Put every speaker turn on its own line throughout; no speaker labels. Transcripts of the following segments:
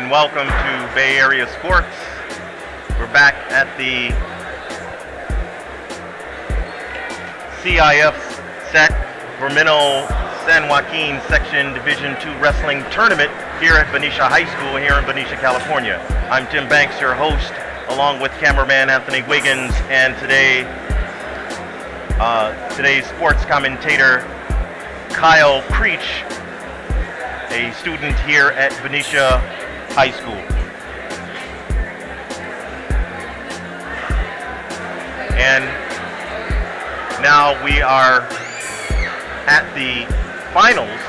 and welcome to Bay Area Sports. We're back at the CIF Sacramento San Joaquin Section Division II Wrestling Tournament here at Benicia High School here in Benicia, California. I'm Tim Banks, your host, along with cameraman Anthony Wiggins, and today's sports commentator Kyle Creech, a student here at Benicia High School. And now we are at the finals,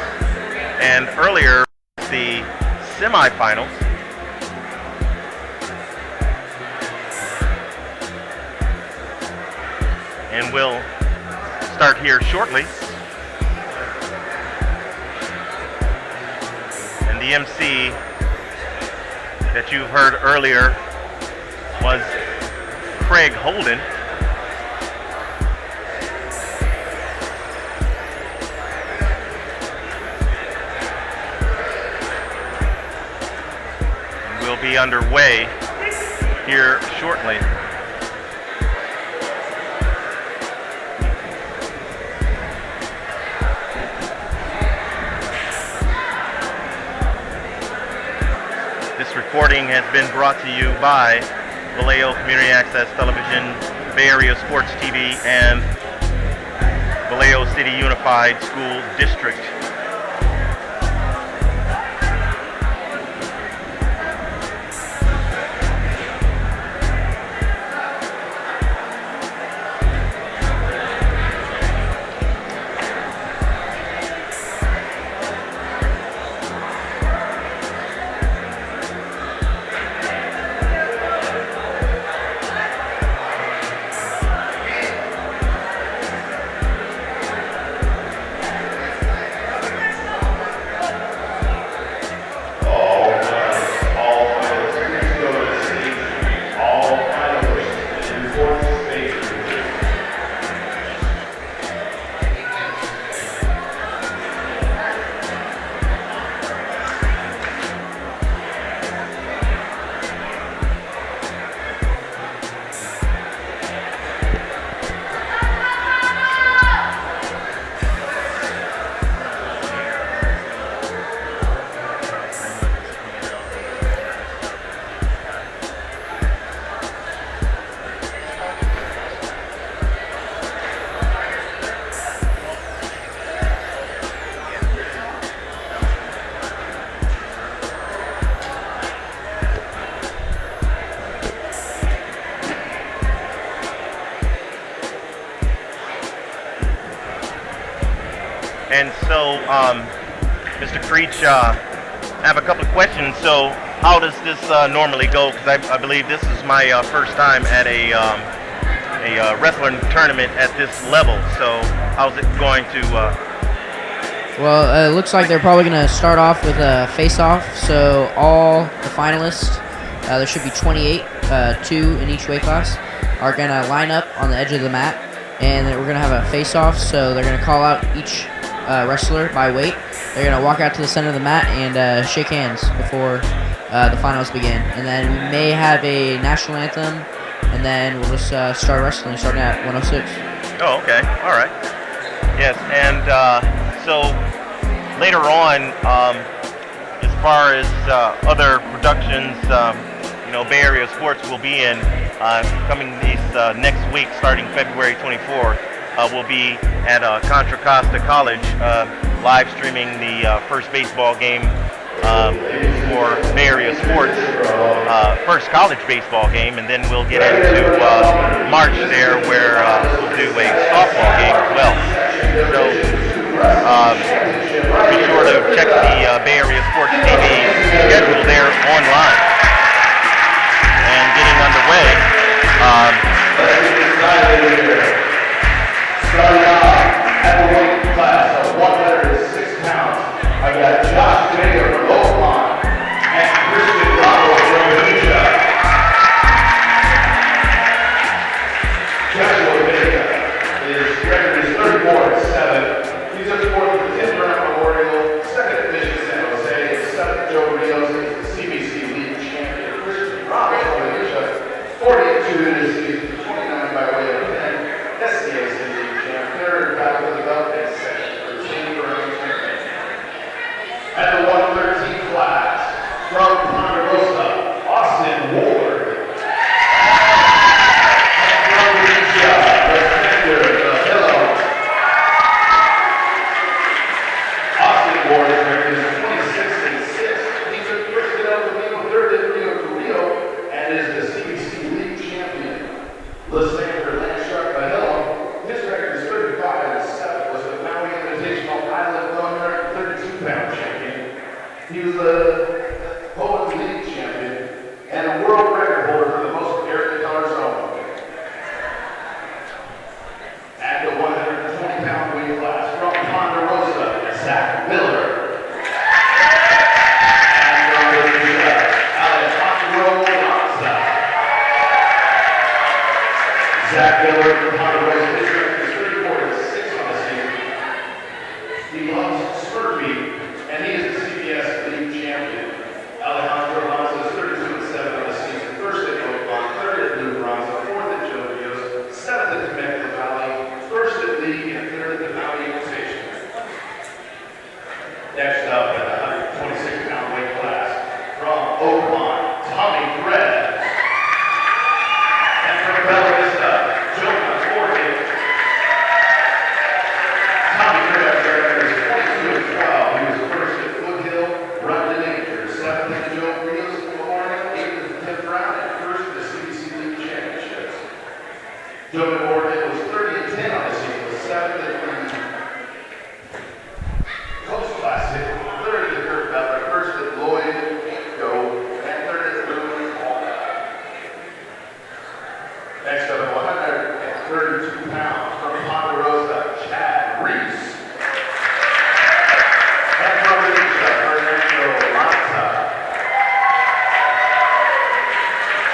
and earlier the semifinals. And we'll start here shortly. And the MC that you've heard earlier was Craig Holden. And we'll be underway here shortly. This recording has been brought to you by Vallejo Community Access Television, Bay Area Sports TV, and Vallejo City Unified School District. And so, Mr. Creech, I have a couple of questions. So, how does this normally go? Because I believe this is my first time at a wrestling tournament at this level. So, how's it going to?
Well, it looks like they're probably going to start off with a face-off. So, all the finalists, there should be 28, 2 in each weight class, are going to line up on the edge of the mat, and then we're going to have a face-off. So, they're going to call out each wrestler by weight. They're going to walk out to the center of the mat and shake hands before the finals begin. And then we may have a national anthem, and then we'll just start wrestling starting at 106.
Oh, okay. All right. Yes, and so later on, as far as other productions, Bay Area Sports will be in coming these next week, starting February 24th. Will be at Contra Costa College, live streaming the first baseball game for Bay Area Sports, first college baseball game, and then we'll get into March there, where we'll do a softball game as well. So be sure to check the Bay Area Sports TV schedule there online. And getting underway.
Starting off at the weight class of 106 pounds, I've got Josh Baker from Oakmont and Christian Bravo from Benicia. Joshua Baker record is 34-7. He's up for the 10th round memorial, second division Zach Miller. And from Benicia, Alejandro Lanza. Zach Miller from Ponderosa District is 34-6 on the season. He loves Smurfy, and he is the CBS League champion. Alejandro Lanza is 32-7 on the season. First at Oakmont, third at Blue Bronze, fourth at Jovios, seventh at Temecula Valley, first at League, and third at the Valley Invitation. Next up at the 126-pound weight class, from Oakmont, Tommy Perez. And from Bella Vista, Jonah Fortin. Tommy Perez is 22-12. He was first at Foothill, Run to Nature, seventh at Joe Rios Memorial, eighth at the 10th round, and first at the CBC League Championships. Jonah Fortin was 30-10 on the season, was seventh at the Coast Classic, third at the Kurt Butler, first at Lloyd Go, and third at Lewis Walnut. Next up at 132 pounds from Ponderosa, Chad Reese. And from Benicia, Fernando Lanza.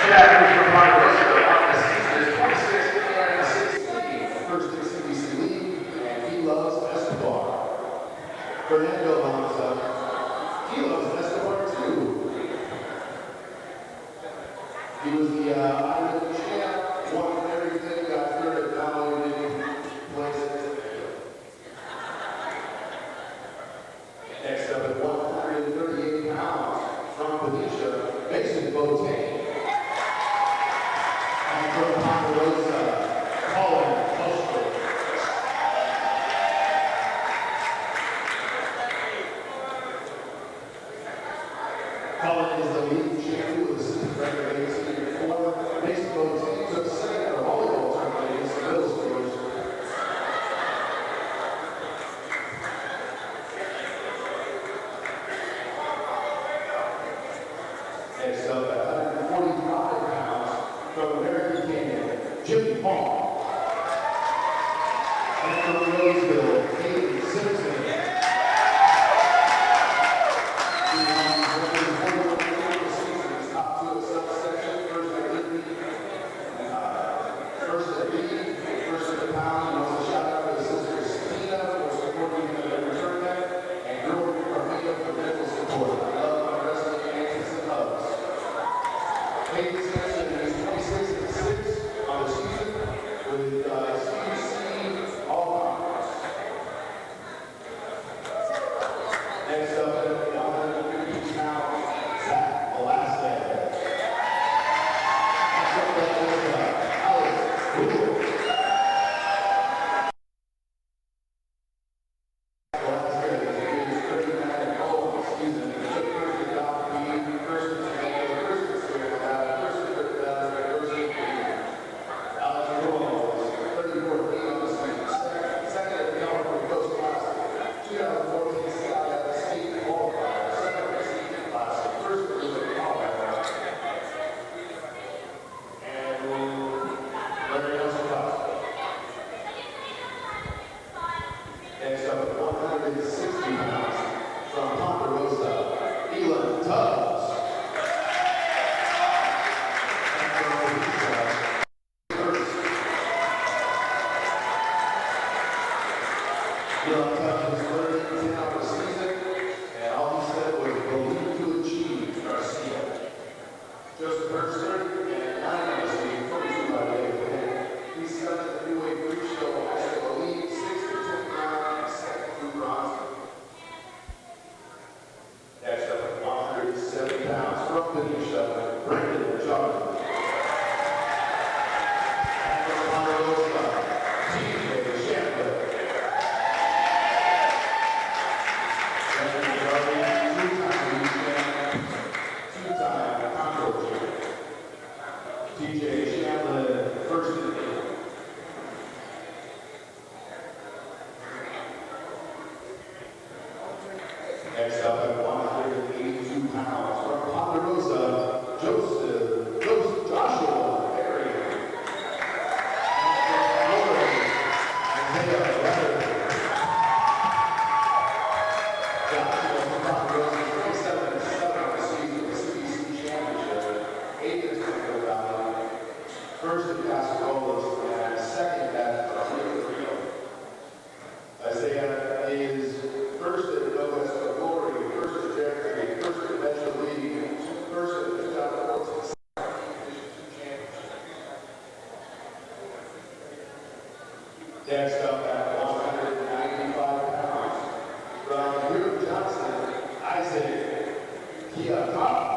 Chad Reese from Ponderosa on the season is 26-16, first at CBC League, and he loves Escobar. Fernando Lanza, he loves Escobar too. He was the Ireland champ, won everything, got third at dominating places. Next up at 138 pounds from Benicia, Mason Boateng. And from Ponderosa, Colin Postro. Colin is the league champion with a season record 18-4. Mason Boateng took second at a volleyball tournament against the middle schoolers. Next up at 145 pounds from American Canyon, Jimmy Paul. And from Roseville, Hayden Simpson. Next up at 150 pounds, Zach Velasquez. Next up at Alex Google. Velasquez is 39-0 this season. He took first at Dr. B, first at Tomato, first at Sierra, first at Alex Google was 34-8 on the season. Second at California Coast Classic. 2014 SCAC at the state qualifier, second at the state classic, first at the qualifier. And Larry Nelson Classic. Next up at 160 pounds from Ponderosa, Elon Tubbs. And from Benicia, first. Elon Tubbs was 30-10 on the season, and all he said was believe to achieve Garcia. Joseph Herster and 9 on the season, 42 by way of win. He started the Freeway Freak Show high school league, 6 to 10 round, and second through bronze. Next up at 170 pounds from Benicia, Brendan Jordan. And from Ponderosa, TJ Chandler. Brendan Jordan, two-time league champion, two-time Congo champion. TJ Chandler, first in the league. Next up at 182 pounds from Ponderosa, Joshua Berry. And from Florida, Isaiah Leonard. Next up at 195 pounds, from Hugh Johnson, Isaac Kiata.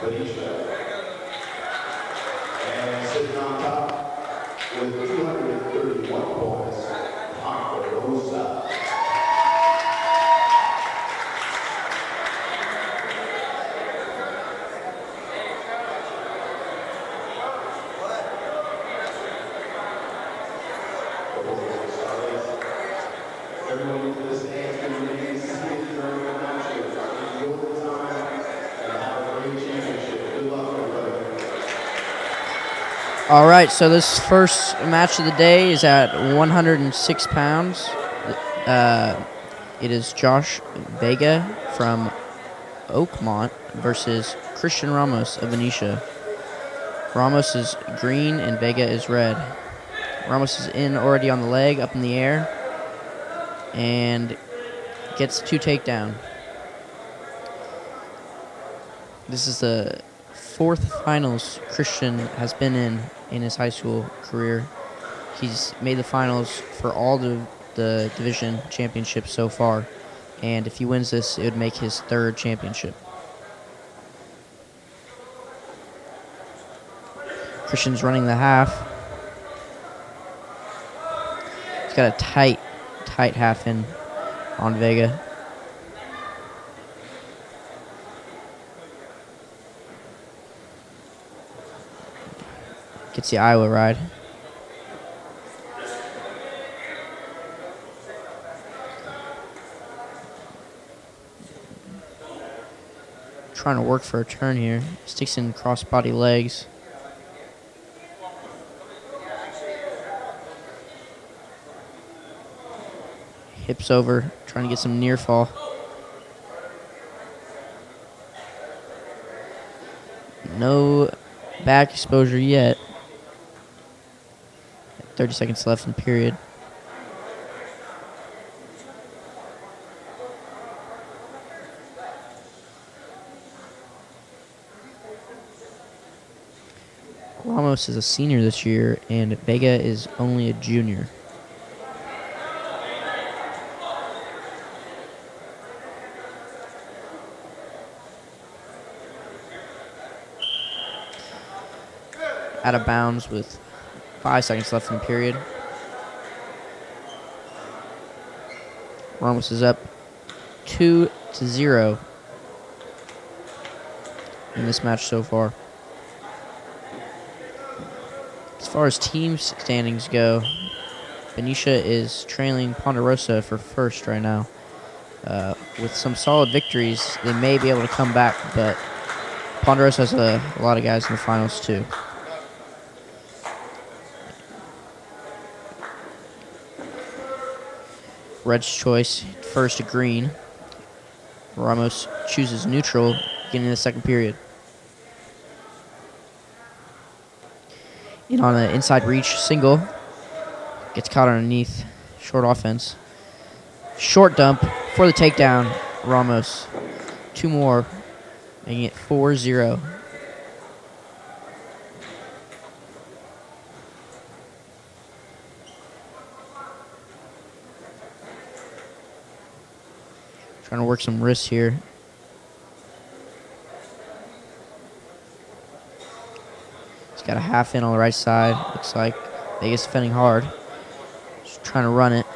Benicia. And sitting on top with 231 points, Ponderosa. Everyone into the stands can remain seated during the matches. Enjoy the time and have a great championship. Good luck, everybody.
All right, so this first match of the day is at 106 pounds. It is Josh Vega from Oakmont versus Christian Ramos of Benicia. Ramos is green and Vega is red. Ramos is in already on the leg, up in the air, and gets 2 takedown. This is the 4th finals Christian has been in his high school career. He's made the finals for all the division championships so far, and if he wins this, it would make his 3rd championship. Christian's running the half. He's got a tight half in on Vega. Gets the Iowa ride. Trying to work for a turn here. Sticks in crossbody legs. Hips over, trying to get some near fall. No back exposure yet. 30 seconds left in the period. Ramos is a senior this year, and Vega is only a junior. Out of bounds with 5 seconds left in the period. Ramos is up 2-0 in this match so far. As far as team standings go, Benicia is trailing Ponderosa for first right now. With some solid victories, they may be able to come back, but Ponderosa has a lot of guys in the finals too. Red's choice, first to green. Ramos chooses neutral, beginning of the second period. In on an inside reach single. Gets caught underneath. Short offense. Short dump for the takedown. Ramos. 2 more, making it 4-0. Trying to work some wrists here. He's got a half in on the right side. Looks like Vegas defending hard. Just trying to run it.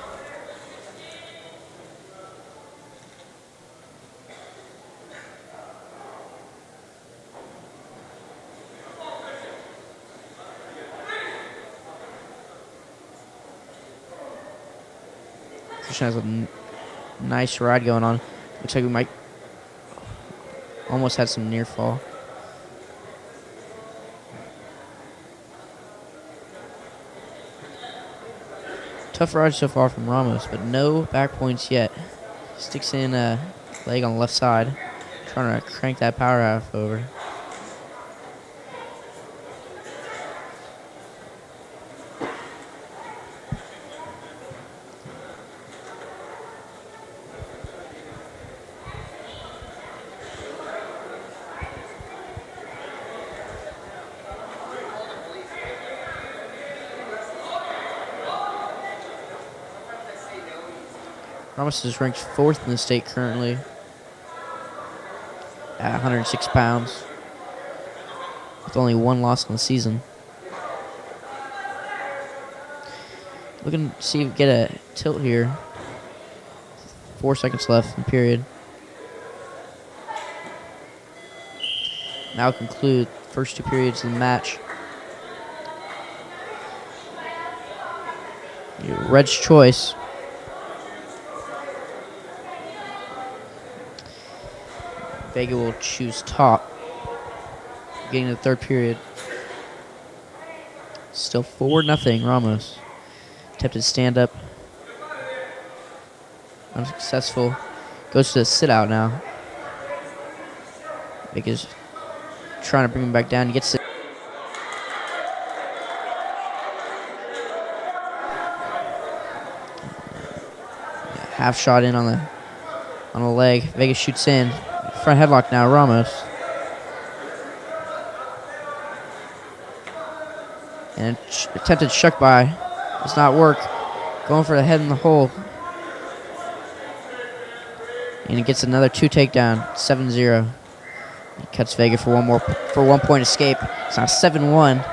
Christian has a nice ride going on. Looks like we might almost had some near fall. Tough ride so far from Ramos, but no back points yet. Sticks in a leg on the left side, trying to crank that power half over. Ramos is ranked 4th in the state currently at 106 pounds with only 1 loss in the season. Looking to see if we get a tilt here. 4 seconds left in the period. Now conclude first 2 periods of the match. Red's choice. Vega will choose top. Getting to the 3rd period. Still 4-0 Ramos. Attempted stand up. Unsuccessful. Goes to the sit out now. Vega's trying to bring him back down. He gets it. Half shot in on the leg. Vega shoots in. Front headlock now, Ramos. And attempted shuck by. Does not work. Going for the head in the hole. And he gets another 2 takedown. 7-0. He cuts Vega for 1 point escape. It's now 7-1.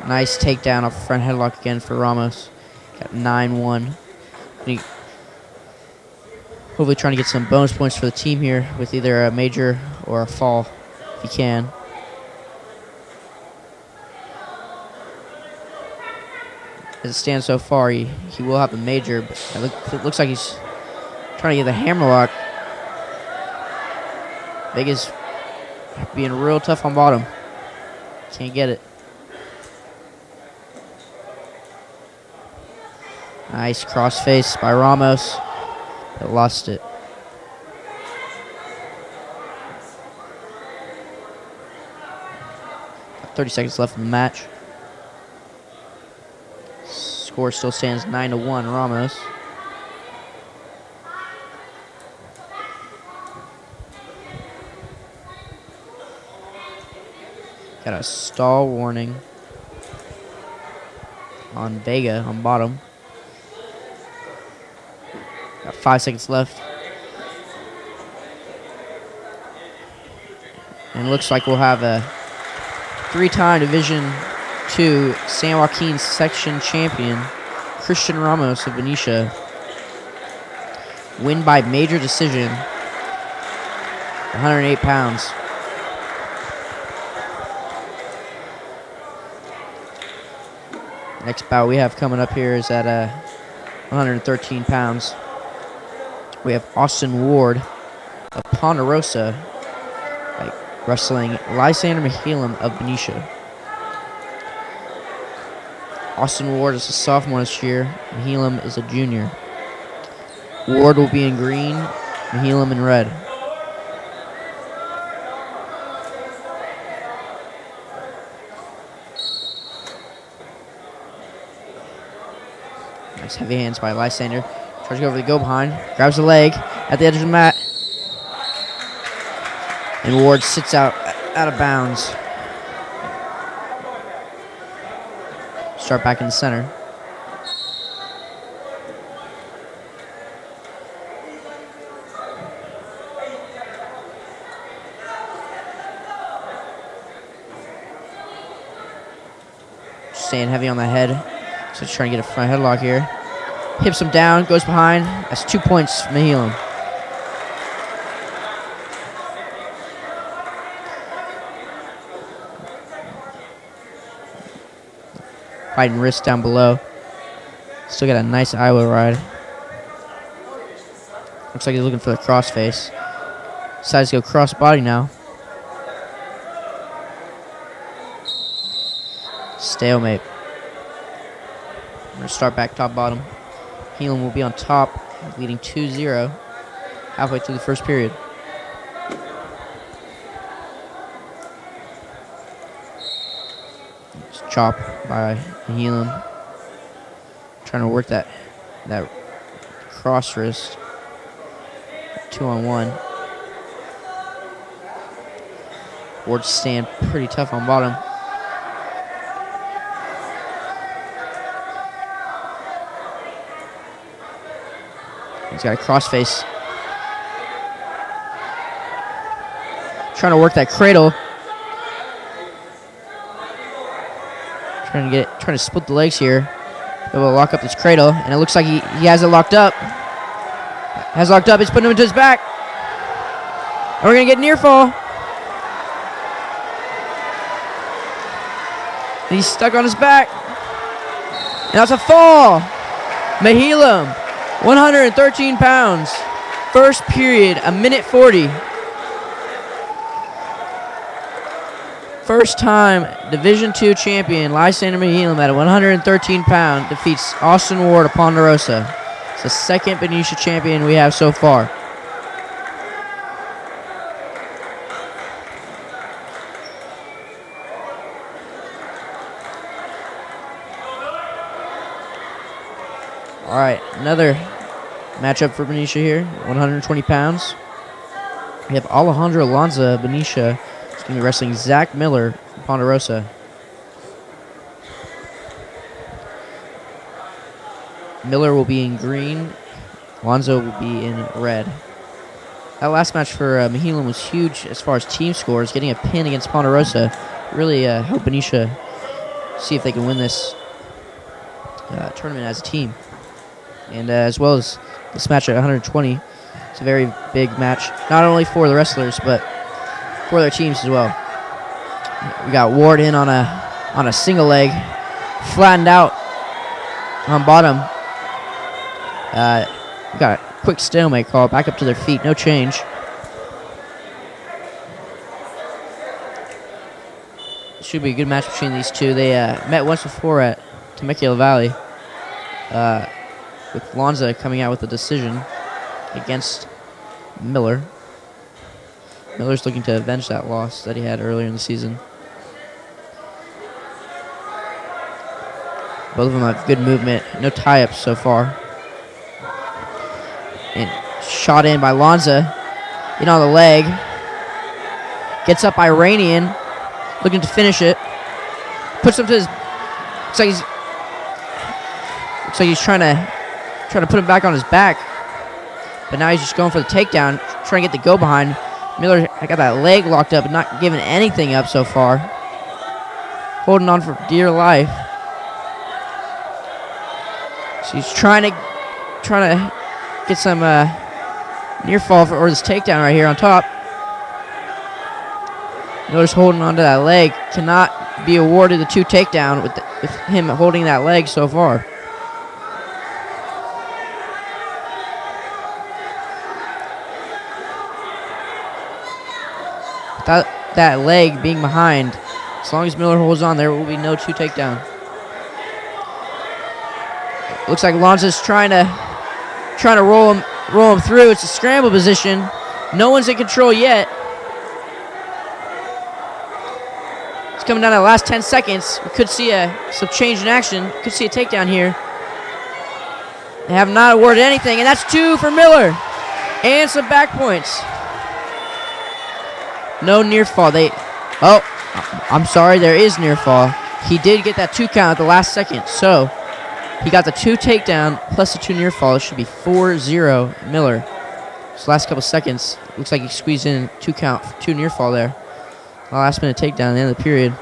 Nice takedown off the front headlock again for Ramos. Got 9-1. Hopefully trying to get some bonus points for the team here with either a major or a fall if he can. As it stands so far, he will have the major, but it looks like he's trying to get the hammerlock. Vega's being real tough on bottom. Can't get it. Nice crossface by Ramos, but lost it. Got 30 seconds left in the match. Score still stands 9-1 Ramos. Got a stall warning on Vega on bottom. Got 5 seconds left. And it looks like we'll have a 3-time Division II San Joaquin section champion, Christian Ramos of Benicia, win by major decision, 108 pounds. Next bout we have coming up here is at 113 pounds. We have Austin Ward of Ponderosa wrestling Lysander Mihalem of Benicia. Austin Ward is a sophomore this year. Mihalem is a junior. Ward will be in green, Mihalem in red. Nice heavy hands by Lysander. Tries to go over the go behind. Grabs the leg at the edge of the mat. And Ward sits out of bounds. Start back in the center. Staying heavy on the head. So he's trying to get a front headlock here. Hips him down, goes behind. That's 2 points for Mihalem. Fighting wrist down below. Still got a nice Iowa ride. Looks like he's looking for the crossface. Decides to go cross body now. Stalemate. We're going to start back top bottom. Mihalem will be on top, leading 2-0 halfway through the first period. Chop by Mihalem. Trying to work that cross wrist. 2-on-1. Ward's staying pretty tough on bottom. He's got a crossface. Trying to work that cradle. Trying to split the legs here. Be able to lock up this cradle, and it looks like he has it locked up. Has locked up. He's putting him into his back, and we're gonna get near fall. And he's stuck on his back, and that's a fall. Mihalem, 113 pounds. First period, 1:40. First time Division II champion Lysander Mihalem at 113 pounds defeats Austin Ward of Ponderosa. It's the second Benicia champion we have so far. All right, another matchup for Benicia here, 120 pounds. We have Alejandro Lanza of Benicia. He's going to be wrestling Zach Miller from Ponderosa. Miller will be in green. Lanza will be in red. That last match for Mihalem was huge as far as team scores. Getting a pin against Ponderosa really helped Benicia see if they can win this tournament as a team. And as well as this match at 120, it's a very big match, not only for the wrestlers, but for their teams as well. We got Ward in on a single leg, flattened out on bottom. We got a quick stalemate call, back up to their feet, no change. Should be a good match between these two. They met once before at Temecula Valley, with Lanza coming out with a decision against Miller. Miller's looking to avenge that loss that he had earlier in the season. Both of them have good movement, no tie-ups so far. And shot in by Lanza, in on the leg. Gets up Iranian, looking to finish it. Puts him to his. Looks like he's trying to put him back on his back. But now he's just going for the takedown, trying to get the go behind. Miller got that leg locked up and not giving anything up so far. Holding on for dear life. So he's trying to get some near fall or this takedown right here on top. Miller's holding onto that leg. Cannot be awarded the 2 takedown with him holding that leg so far. Without that leg being behind, as long as Miller holds on, there will be no 2 takedown. Looks like Alonzo's trying to roll him through. It's a scramble position. No one's in control yet. It's coming down to the last 10 seconds. We could see some change in action. Could see a takedown here. They have not awarded anything, and that's 2 for Miller. And some back points. No near fall. I'm sorry, there is near fall. He did get that 2 count at the last second, so he got the 2 takedown plus the 2 near fall. It should be 4-0 Miller. This last couple seconds, looks like he squeezed in 2 count, 2 near fall there. Last minute takedown at the end of the period.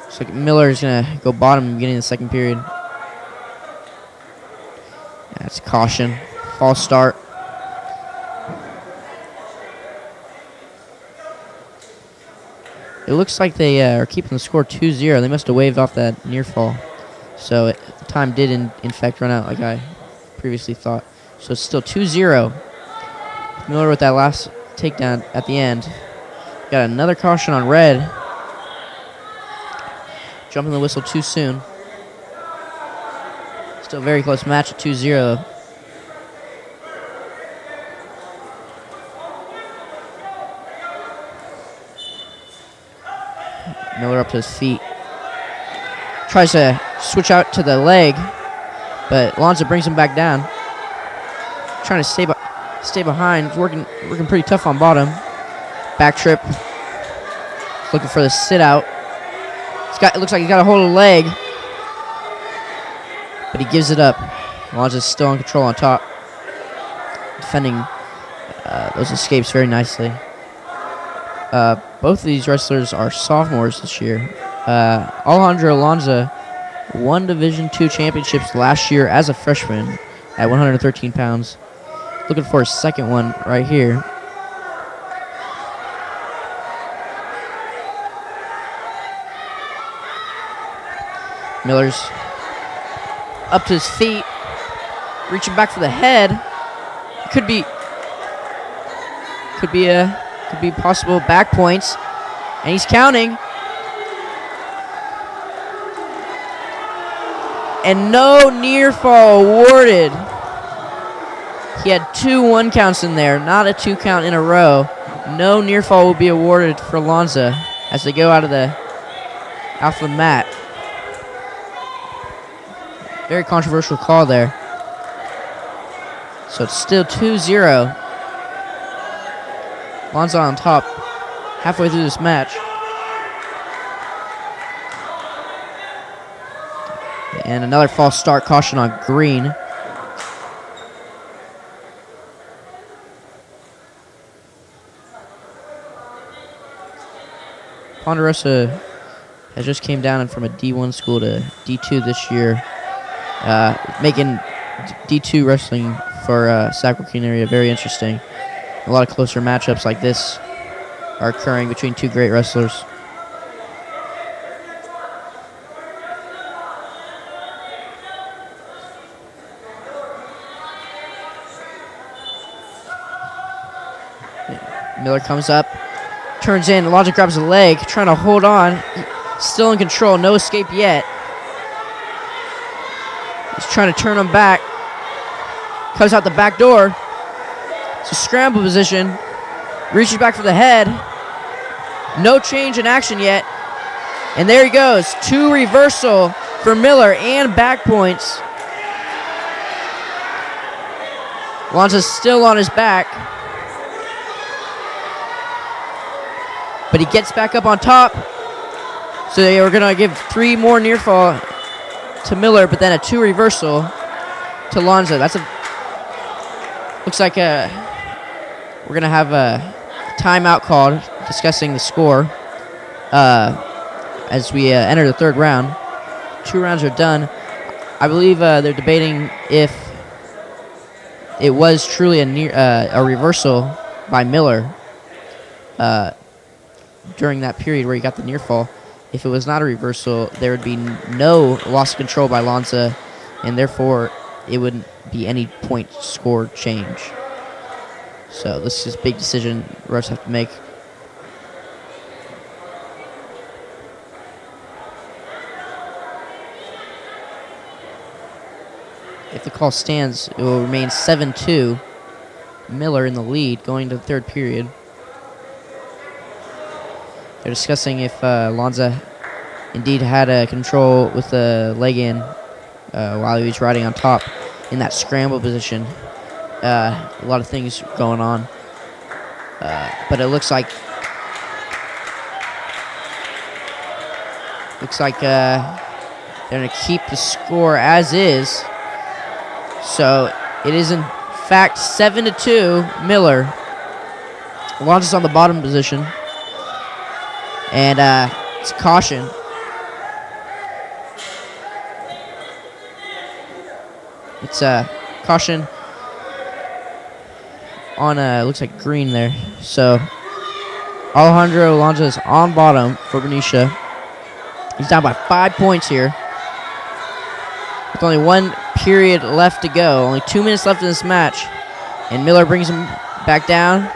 Looks like Miller is going to go bottom in the beginning of the second period. That's caution. False start. It looks like they are keeping the score 2-0. They must have waved off that near fall. So the time did, in fact, run out like I previously thought. So it's still 2-0. Miller with that last takedown at the end. Got another caution on red. Jumping the whistle too soon. Still a very close match at 2-0. Miller up to his feet. Tries to switch out to the leg, but Alonzo brings him back down. Trying to stay behind. He's working pretty tough on bottom. Back trip. Looking for the sit out. It looks like he's got a hold of the leg, but he gives it up. Alonzo's still in control on top, defending those escapes very nicely. Both of these wrestlers are sophomores this year. Alejandro Alonzo won Division II championships last year as a freshman at 113 pounds. Looking for his second one right here. Miller's up to his feet, reaching back for the head. Could be possible back points, and he's counting. And no near fall awarded. He had 2 1 counts in there, not a 2 count in a row. No near fall will be awarded for Alonzo as they go out of the mat. Very controversial call there. So it's still 2-0. Alonzo on top halfway through this match. And another false start caution on green. Ponderosa has just came down from a D1 school to D2 this year, making D2 wrestling for SCAC working area very interesting. A lot of closer matchups like this are occurring between 2 great wrestlers. Miller comes up, turns in, Logic grabs the leg, trying to hold on. Still in control, no escape yet. He's trying to turn him back. Comes out the back door. It's a scramble position. Reaches back for the head. No change in action yet. And there he goes. 2 reversal for Miller and back points. Lanza's still on his back. But he gets back up on top. So they were going to give 3 more near fall to Miller, but then a 2 reversal to Lanza. That's a... Looks like we're going to have a timeout called discussing the score as we enter the 3rd round. 2 rounds are done. I believe they're debating if it was truly a reversal by Miller during that period where he got the near fall. If it was not a reversal, there would be no loss of control by Lanza, and therefore it wouldn't be any point score change. So this is a big decision refs have to make. If the call stands, it will remain 7-2. Miller in the lead going to the 3rd period. They're discussing if Lanza indeed had control with the leg in while he was riding on top in that scramble position. A lot of things going on. But it looks like they're going to keep the score as is. So it is in fact 7-2 Miller. Lanza's on the bottom position. And it's caution. It's caution on looks like green there. So Alejandro Lanza is on bottom for Benicia. He's down by 5 points here. With only 1 period left to go. Only 2 minutes left in this match. And Miller brings him back down.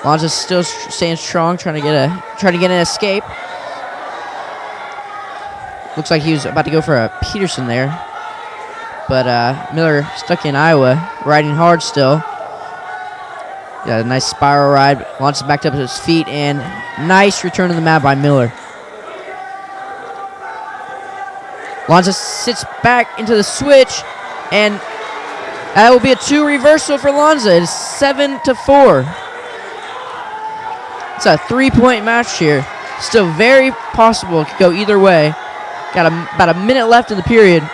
Lanza's still staying strong, trying to get an escape. Looks like he was about to go for a Peterson there. But Miller stuck in Iowa, riding hard still. Got a nice spiral ride. Lanza's backed up to his feet, and nice return to the mat by Miller. Lanza sits back into the switch, and that will be a 2 reversal for Lanza. It is 7-4. It's a 3-point match here. Still very possible. It could go either way. Got about a minute left in the period.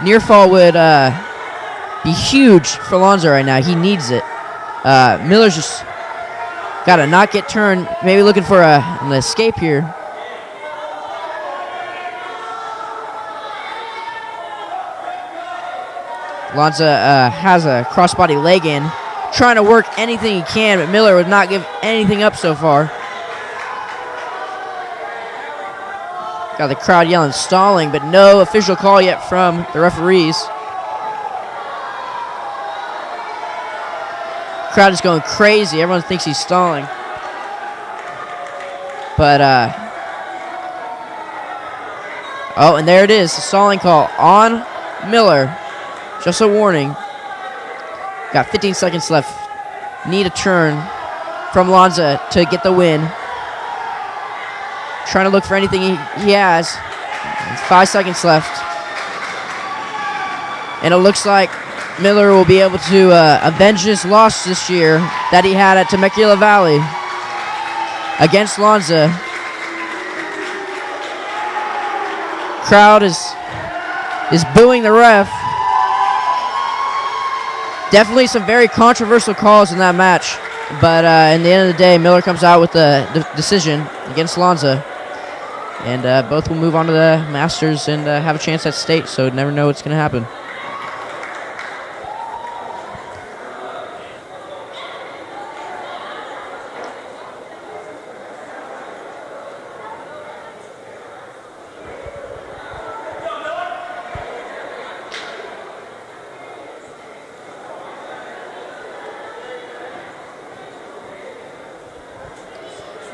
Near fall would be huge for Lanza right now. He needs it. Miller's just got to not get turned. Maybe looking for an escape here. Lanza has a crossbody leg in. Trying to work anything he can, but Miller would not give anything up so far. Got the crowd yelling stalling, but no official call yet from the referees. Crowd is going crazy. Everyone thinks he's stalling. But, oh, and there it is. The stalling call on Miller. Just a warning. Got 15 seconds left. Need a turn from Lanza to get the win. Trying to look for anything he has. 5 seconds left. And it looks like Miller will be able to avenge his loss this year that he had at Temecula Valley against Lanza. Crowd is booing the ref. Definitely some very controversial calls in that match. But in the end of the day, Miller comes out with the decision against Lanza. And both will move on to the Masters and have a chance at state, so never know what's going to happen.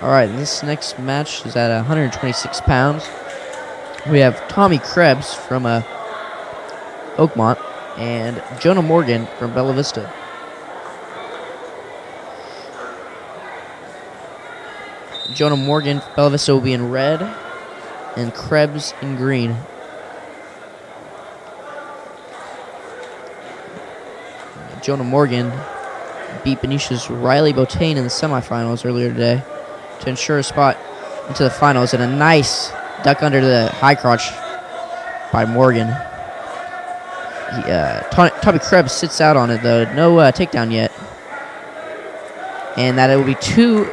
All right, this next match is at 126 pounds. We have Tommy Krebs from Oakmont and Jonah Morgan from Bella Vista. Jonah Morgan, Bella Vista will be in red, and Krebs in green. Jonah Morgan beat Benicia's Riley Botane in the semifinals earlier today to ensure a spot into the finals, and a nice duck under the high crotch by Morgan. Tommy Krebs sits out on it though. No takedown yet. And that it will be 2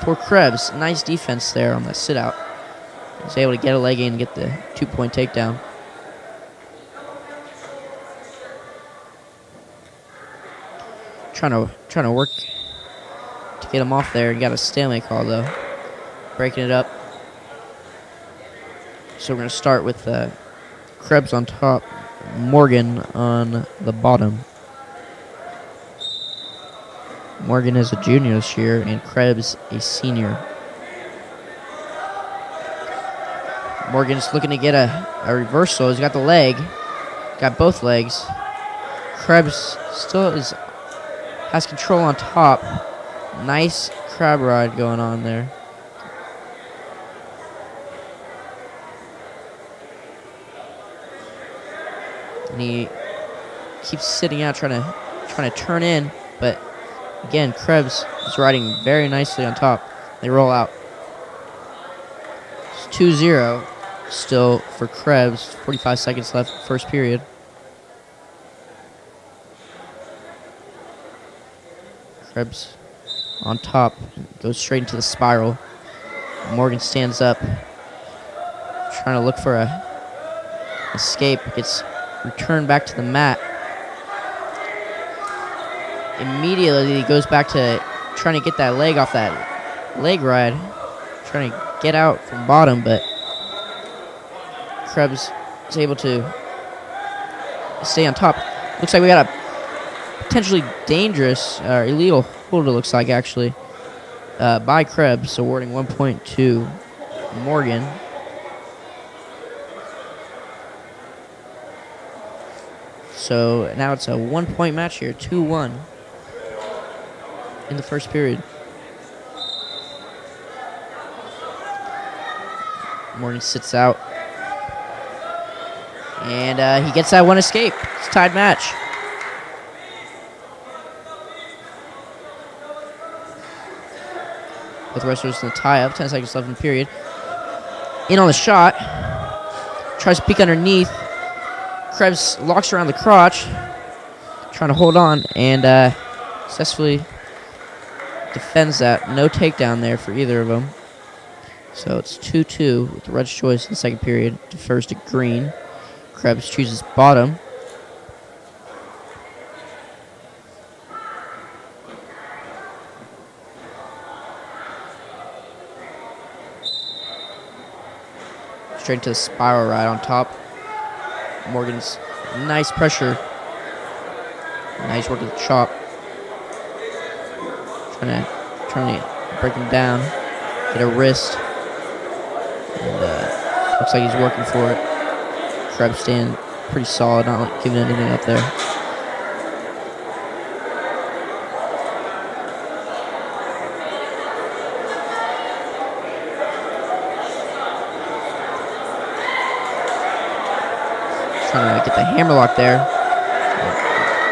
for Krebs. Nice defense there on the sit out. He's able to get a leg in and get the 2-point takedown. Trying to work to get him off there. He got a stalemate call though. Breaking it up. So we're going to start with Krebs on top, Morgan on the bottom. Morgan is a junior this year, and Krebs a senior. Morgan's looking to get a reversal. He's got the leg, got both legs. Krebs still has control on top. Nice crab ride going on there. And he keeps sitting out, trying to turn in, but again, Krebs is riding very nicely on top. They roll out. It's 2-0 still for Krebs. 45 seconds left, first period. Krebs on top, goes straight into the spiral. Morgan stands up, trying to look for a escape. Gets returned back to the mat. Immediately he goes back to trying to get that leg off that leg ride, trying to get out from bottom, but Krebs is able to stay on top. Looks like we got a potentially dangerous illegal hold, it looks like, actually, by Krebs, awarding 1 point to Morgan. So now it's a 1-point match here, 2-1 in the first period. Morgan sits out. And he gets that one escape. It's a tied match. Both wrestlers in the tie-up. 10 seconds left in the period. In on the shot. Tries to peek underneath. Krebs locks around the crotch, trying to hold on, and successfully defends that. No takedown there for either of them. So it's 2-2 with the red's choice in the second period. Defers to green. Krebs chooses bottom. Straight into the spiral ride on top. Morgan's nice pressure. Nice work with the chop. Trying to break him down. Get a wrist. And looks like he's working for it. Krebs staying pretty solid, not giving anything up there. Trying to get the hammerlock there.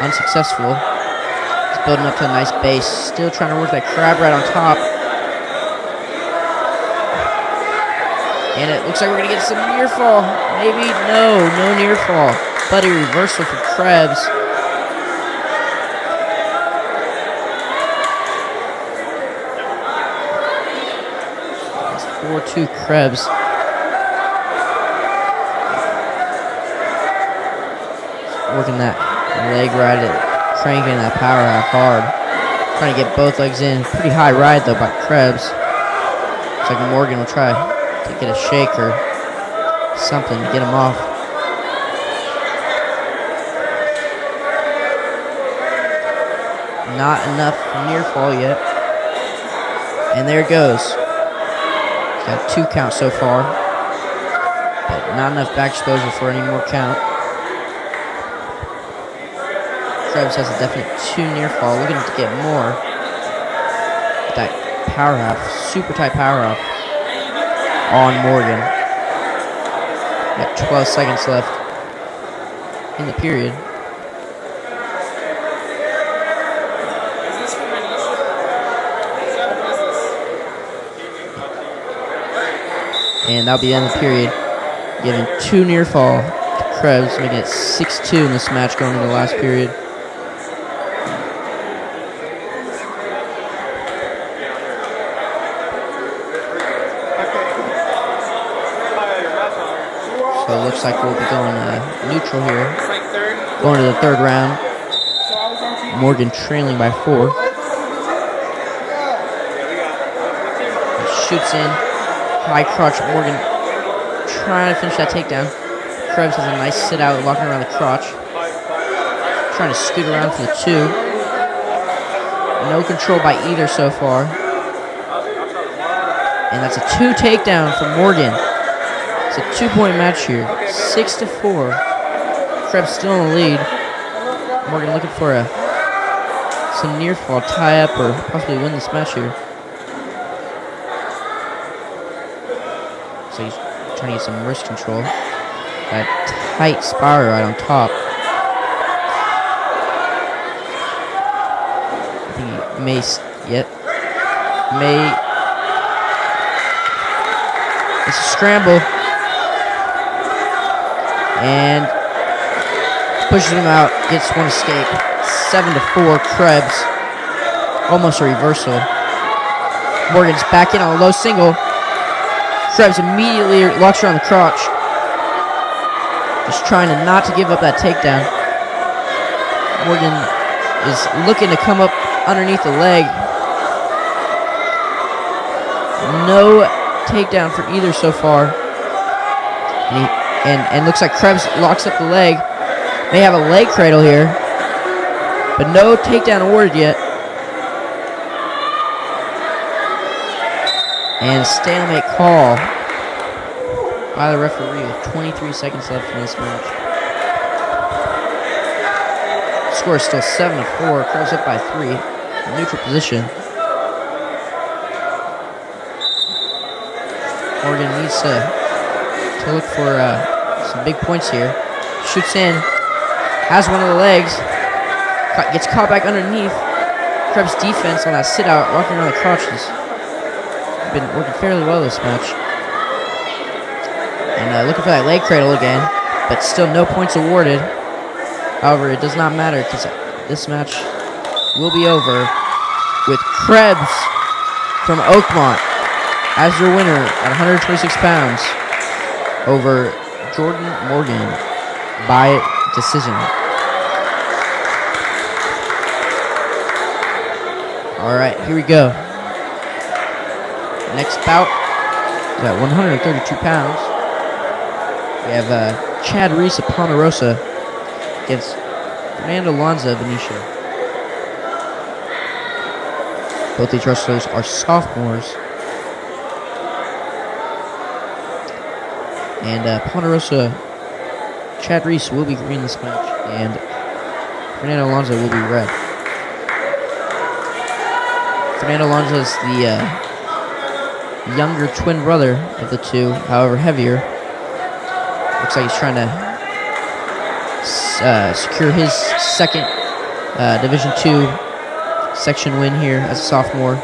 Unsuccessful. He's building up to a nice base. Still trying to work that crab right on top. And it looks like we're going to get some near fall. Maybe. No near fall. But a reversal for Krebs. It's 4-2 Krebs. Working that leg ride, cranking that power half hard. Trying to get both legs in. Pretty high ride though by Krebs. Looks like Morgan will try to get a shake or something to get him off. Not enough near fall yet. And there it goes. He's got 2 counts so far. But not enough back exposure for any more count. Krebs has a definite 2 near fall, looking to get more. That power half, super tight power half on Morgan. Got 12 seconds left in the period.
Is this for Benicia? Is that a business?
And that'll be the end of the period. Giving 2 near fall to Krebs, making it 6-2 in this match going into the last period. So it looks like we'll be going neutral here.
It's like third.
Going to the third round.
So I was on TV.
Morgan trailing by 4. Shoots in. High crotch. Morgan trying to finish that takedown. Krebs has a nice sit out, walking around the crotch. Trying to scoot around for the 2. No control by either so far. And that's a 2 takedown for Morgan. It's a 2-point match here. 6-4. Krebs still in the lead. Morgan looking for some near fall tie up or possibly win this match here. So he's trying to get some wrist control. That tight spiral right on top. I think he may. It's a scramble. And pushes him out, gets one escape. 7-4, Krebs. Almost a reversal. Morgan's back in on a low single. Krebs immediately locks her on the crotch. Just trying not to give up that takedown. Morgan is looking to come up underneath the leg. No takedown for either so far. And looks like Krebs locks up the leg. May have a leg cradle here, but no takedown awarded yet. And stalemate call by the referee with 23 seconds left in this match. Score is still 7-4. Krebs up by 3. Neutral position. Morgan needs to look for some big points here. Shoots in. Has one of the legs. Gets caught back underneath. Krebs' defense on that sit out, walking around the crotches. Been working fairly well this match. And looking for that leg cradle again, but still no points awarded. However, it does not matter because this match will be over with Krebs from Oakmont as your winner at 126 pounds over Jordan Morgan by decision. All right, here we go. Next bout is at 132 pounds. We have Chad Reese of Ponderosa against Fernando Lanza of Benicia. Both these wrestlers are sophomores. And Ponderosa, Chad Reese will be green this match, and Fernando Lanza will be red. Fernando Lanza is the younger twin brother of the two, however heavier. Looks like he's trying to secure his second Division II section win here as a sophomore.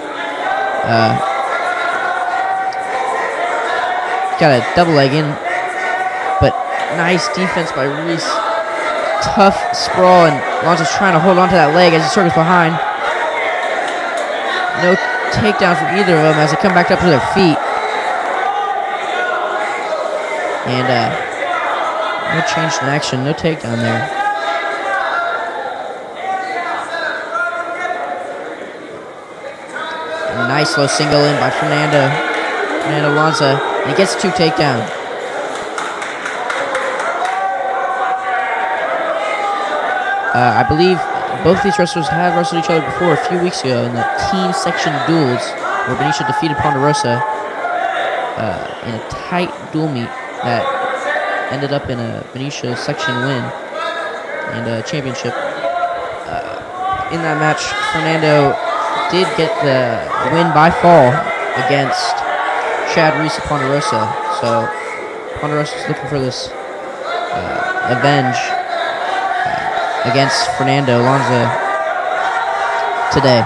Got a double leg in, but nice defense by Reese. Tough sprawl, and Lanza's trying to hold on to that leg as he circles behind. No takedown from either of them as they come back up to their feet. And no change in action, no takedown there. A nice low single in by Fernando Lanza, and he gets 2 takedown. I believe both these wrestlers have wrestled each other before a few weeks ago in the team section duels, where Benicia defeated Ponderosa in a tight duel meet that ended up in a Benicia section win and a championship. In that match, Fernando did get the win by fall against Chad Reese of Ponderosa. So Ponderosa's looking for this avenge against Fernando Alonso today.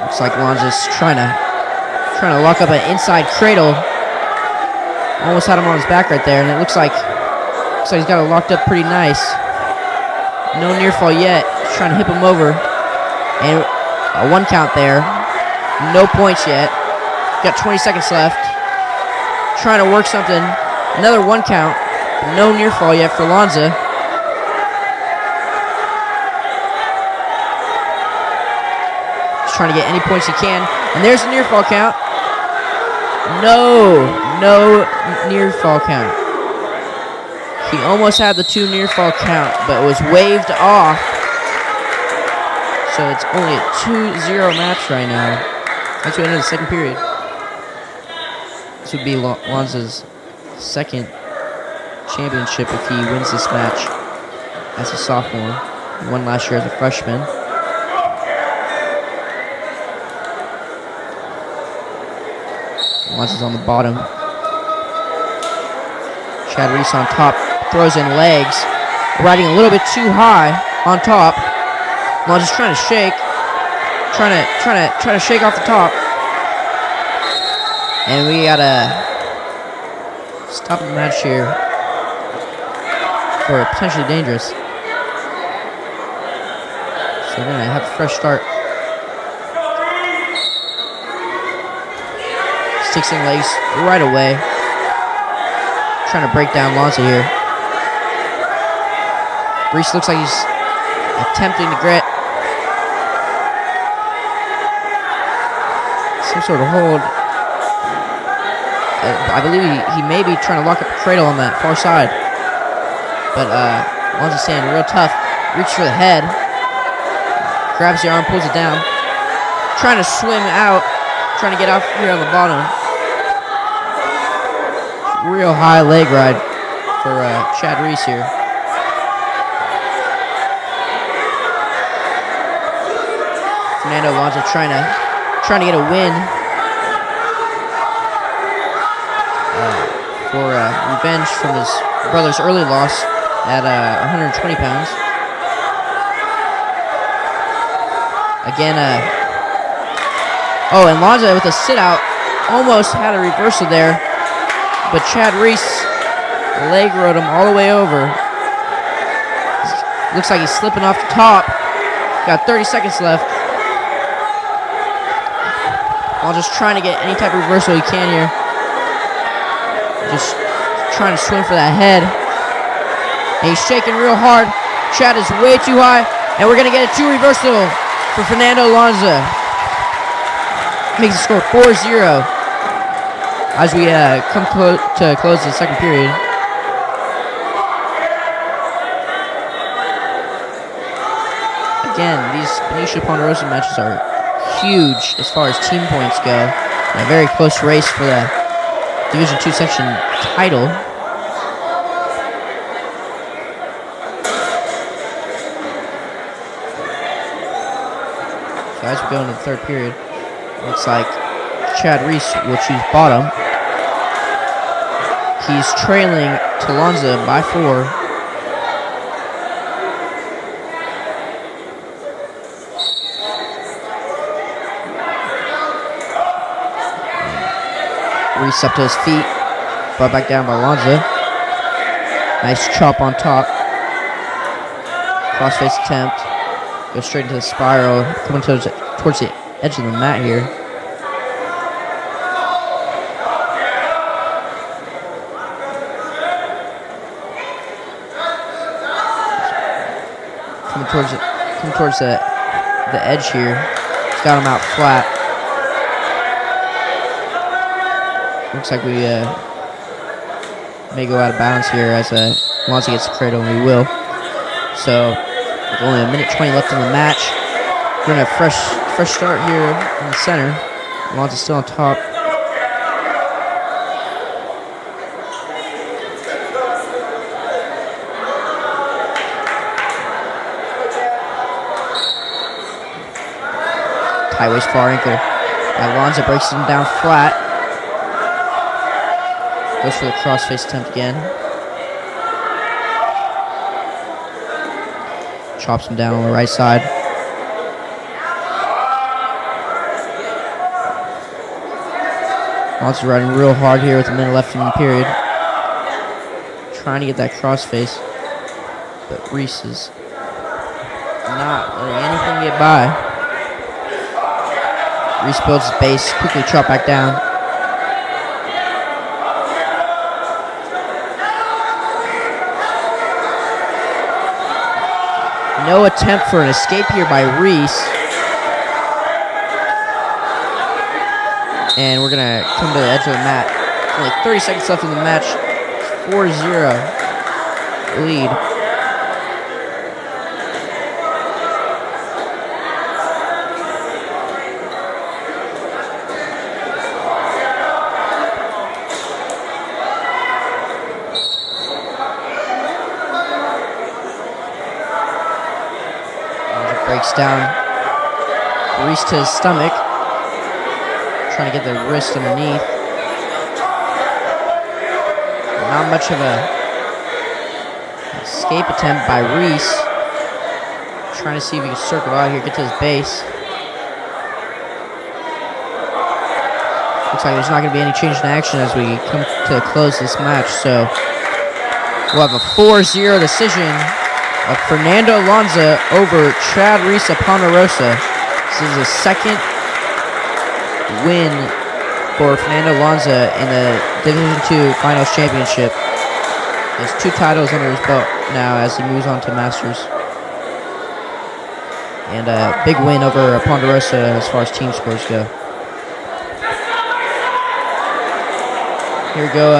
Looks like Alonso's trying to lock up an inside cradle. Almost had him on his back right there, and it looks like he's got it locked up pretty nice. No near fall yet. He's trying to hip him over, and a 1 count there. No points yet. Got 20 seconds left. Trying to work something. Another 1 count. No near fall yet for Alonso. He's trying to get any points he can. And there's a near fall count. No near fall count. He almost had the 2 near fall count, but it was waved off. So it's only a 2-0 match right now. That's the end of the second period. This would be Alonso's second championship if he wins this match as a sophomore. He won last year as a freshman. Alonso's on the bottom. Chad Reese on top, throws in legs, riding a little bit too high on top. Alonso's trying to shake, trying to shake off the top, and we gotta stop the match here for potentially dangerous. So we're gonna have a fresh start. Sticks in legs right away. Trying to break down Alonso here. Reese looks like he's attempting to get some sort of hold. I believe he may be trying to lock up the cradle on that far side. But Alonso's staying real tough. Reaches for the head. Grabs the arm, pulls it down. Trying to swim out. Trying to get off here on the bottom. Real high leg ride for Chad Reese here. Fernando Alonso trying to get a win for revenge from his brother's early loss at 120 pounds. Again, and Alonso with a sit out almost had a reversal there, but Chad Reese leg rode him all the way over. Looks like he's slipping off the top. Got 30 seconds left. Alonso's trying to get any type of reversal he can here. Just trying to swing for that head. And he's shaking real hard. Chad is way too high. And we're going to get a 2 reversal for Fernando Alonso. Makes the score 4-0 as we come to close the second period. Again, these Benicia Ponderosa matches are huge as far as team points go. And a very close race for the Division II section title. So as we go into the third period, looks like Chad Reese will choose bottom. He's trailing Alonso by 4. Reese up to his feet, brought back down by Alonso. Nice chop on top. Crossface attempt. Goes straight into the spiral, coming towards the edge of the mat here. Coming towards the edge here. He's got him out flat. Looks like we may go out of bounds here as Alonso gets the cradle, and we will. So, with only 1:20 left in the match, we're going to have fresh start here in the center. Alonso's still on top. High waist far ankle. Alonzo breaks him down flat. Goes for the crossface attempt again. Chops him down on the right side. Alonzo riding real hard here with a minute left in the period. Trying to get that crossface. But Reese is not letting anything get by. Reese builds his base, quickly chop back down. No attempt for an escape here by Reese. And we're going to come to the edge of the mat. Only 30 seconds left in the match. 4-0 lead. Breaks down. Reese to his stomach. Trying to get the wrist underneath. Not much of a escape attempt by Reese. Trying to see if he can circle out here, get to his base. Looks like there's not going to be any change in action as we come to close this match. So we'll have a 4-0 decision of Fernando Alonso over Chad Reese of Ponderosa. This is the second win for Fernando Alonso in the Division II Finals Championship. He has 2 titles under his belt now as he moves on to Masters. And a big win over Ponderosa as far as team scores go. Here we go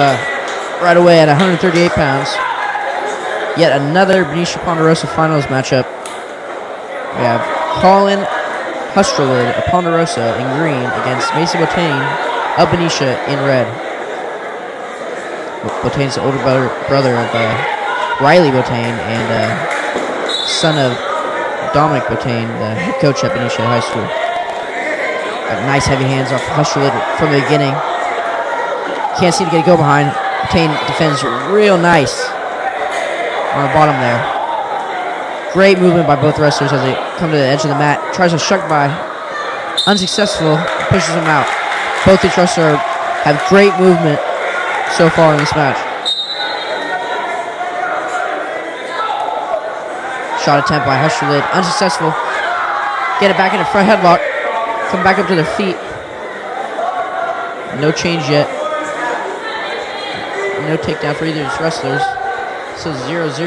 right away at 138 pounds. Yet another Benicia Ponderosa Finals matchup. We have Colin Hustrelid of Ponderosa in green against Mason Botane of Benicia in red. Botane's the older brother of Riley Botane and son of Dominic Botane, the head coach at Benicia High School. Got nice heavy hands off Hustrelid from the beginning. Can't seem to get a go behind. Botane defends real nice on the bottom there. Great movement by both wrestlers as they come to the edge of the mat. Tries to shuck by. Unsuccessful. Pushes him out. Both these wrestlers have great movement so far in this match. Shot attempt by Hustrelid. Unsuccessful. Get it back in a front headlock. Come back up to their feet. No change yet. No takedown for either of these wrestlers. So 0-0.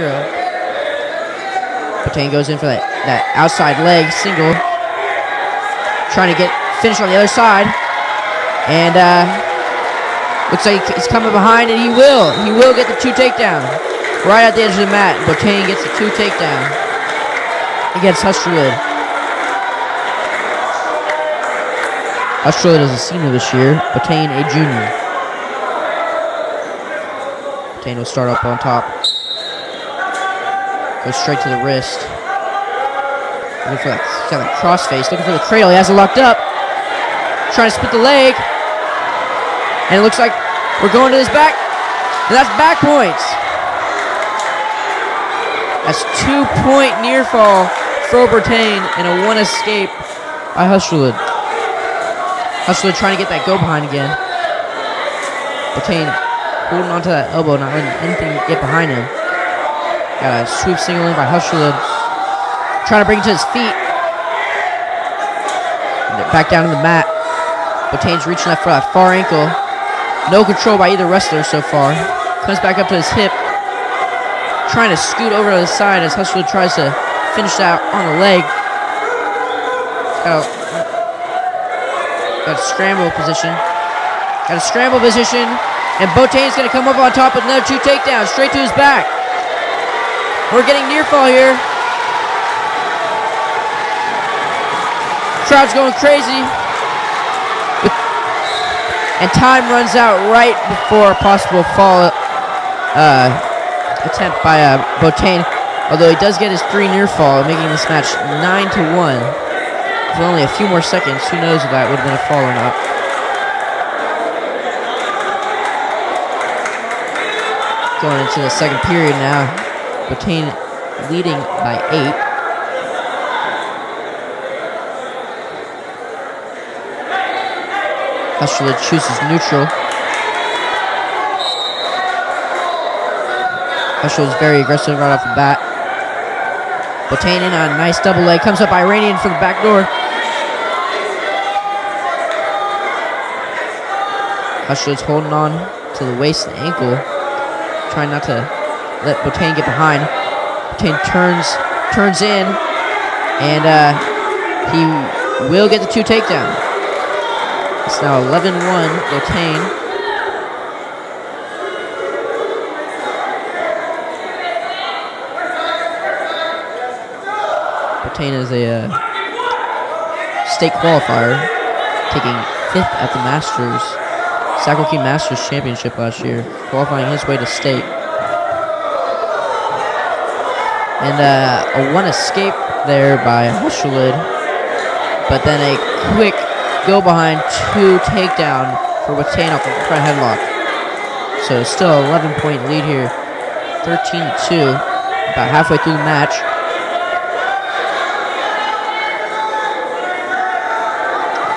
Botane goes in for that outside leg single. Trying to get finished on the other side. And looks like he's coming behind, and he will. He will get the 2 takedown. Right at the edge of the mat. Botane gets the 2 takedown against Hustrelid. Hustrelid is a senior this year. Botane a junior. Botane will start up on top. Goes straight to the wrist. Looking for that crossface. Looking for the cradle. He has it locked up. Trying to split the leg. And it looks like we're going to his back. And that's back points. That's 2-point near fall for Botane and a 1 escape by Hustrelid. Hustrelid trying to get that go behind again. Botane holding onto that elbow, not letting anything get behind him. Got a sweep single in by Hustrelid. Trying to bring it to his feet. Back down to the mat. Botane's reaching left for that far ankle. No control by either wrestler so far. Comes back up to his hip. Trying to scoot over to the side as Hustrelid tries to finish that on the leg. Got a scramble position. Got a scramble position. And Botane's going to come up on top with another 2 takedowns straight to his back. We're getting near fall here. Crowd's going crazy. And time runs out right before a possible fall attempt by Botane. Although he does get his 3 near fall, making this match 9-1. with only a few more seconds. Who knows if that would have been a fall or not. Going into the second period now. Botane leading by 8. Hushwood chooses neutral. Hushwood's very aggressive right off the bat. Botane in on a nice double leg. Comes up Iranian for the back door. Hushwood's holding on to the waist and ankle. Trying not to let Botane get behind. Botane turns in. And he will get the 2 takedown. It's now 11-1 Botane. Botane is a state qualifier, taking 5th at the Masters, SCAC Masters Championship last year, qualifying his way to state. And a 1 escape there by Hushwood, but then a quick go behind 2 takedown for Botane off the front headlock. So still an 11-point lead here, 13-2, about halfway through the match.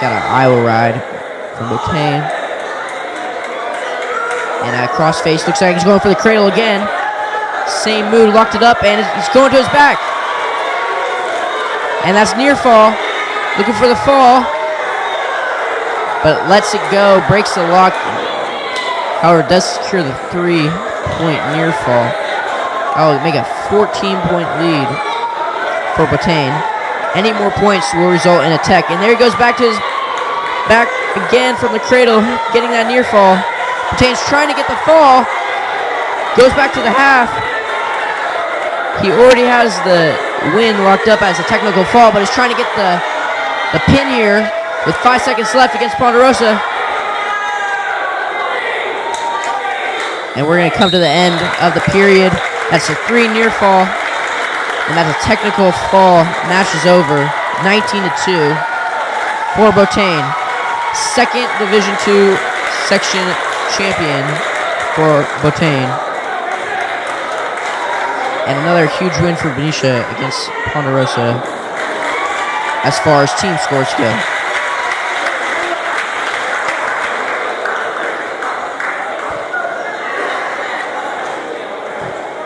Got an Iowa ride from Botane. And a crossface, looks like he's going for the cradle again. Same move, locked it up, and he's going to his back. And that's near fall. Looking for the fall. But lets it go, breaks the lock. However, does secure the 3-point near fall. That will make a 14-point lead for Botane. Any more points will result in a tech. And there he goes back to his back again from the cradle, getting that near fall. Botane's trying to get the fall. Goes back to the half. He already has the win locked up as a technical fall, but he's trying to get the pin here with 5 seconds left against Ponderosa. And we're going to come to the end of the period. That's a 3 near fall. And that's a technical fall. Match is over. 19-2 for Botane. Second Division II section champion for Botane. And another huge win for Benicia against Ponderosa as far as team scores go.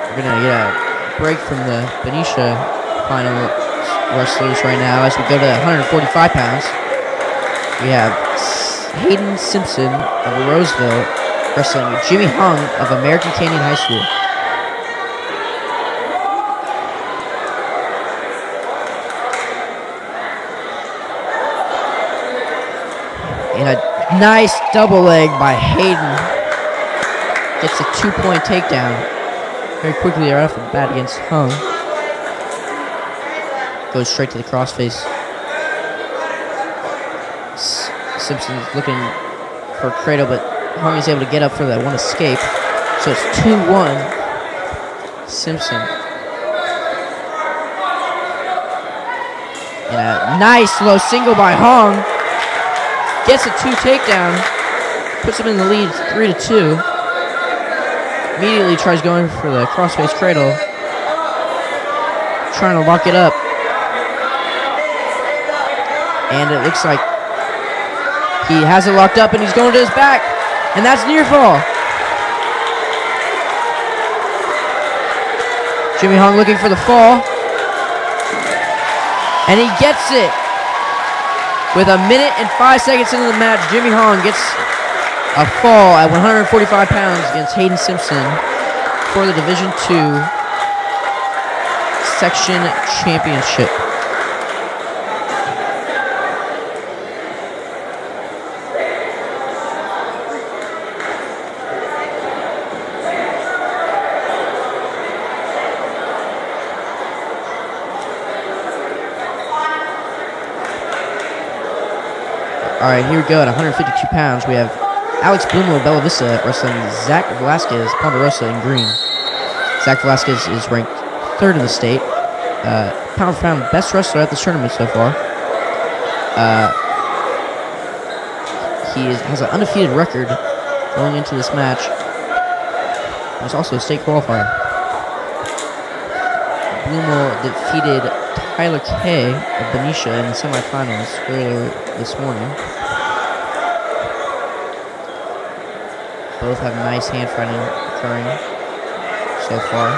We're going to get a break from the Benicia final wrestlers right now as we go to 145 pounds. We have Hayden Simpson of Roseville wrestling Jimmy Hung of American Canyon High School. And a nice double leg by Hayden. Gets a 2-point takedown. Very quickly right off the bat against Hung. Goes straight to the crossface. Simpson's looking for a cradle, but Hung is able to get up for that 1 escape. So it's 2-1 Simpson. And a nice low single by Hung. Gets a 2 takedown. Puts him in the lead 3-2. Immediately tries going for the crossface cradle. Trying to lock it up. And it looks like he has it locked up and he's going to his back. And that's near fall. Jimmy Hung looking for the fall. And he gets it. With 1 minute and 5 seconds into the match, Jimmy Hung gets a fall at 145 pounds against Hayden Simpson for the Division II Section Championship. All right, here we go at 152 pounds. We have Alex Blumo of Bella Vista wrestling Zach Velasquez, Ponderosa in green. Zach Velasquez is ranked 3rd in the state. Pound for pound best wrestler at this tournament so far. Has an undefeated record going into this match. He's also a state qualifier. Blumel defeated Tyler K of Benicia in the semifinals earlier this morning. Both have nice hand fighting occurring so far.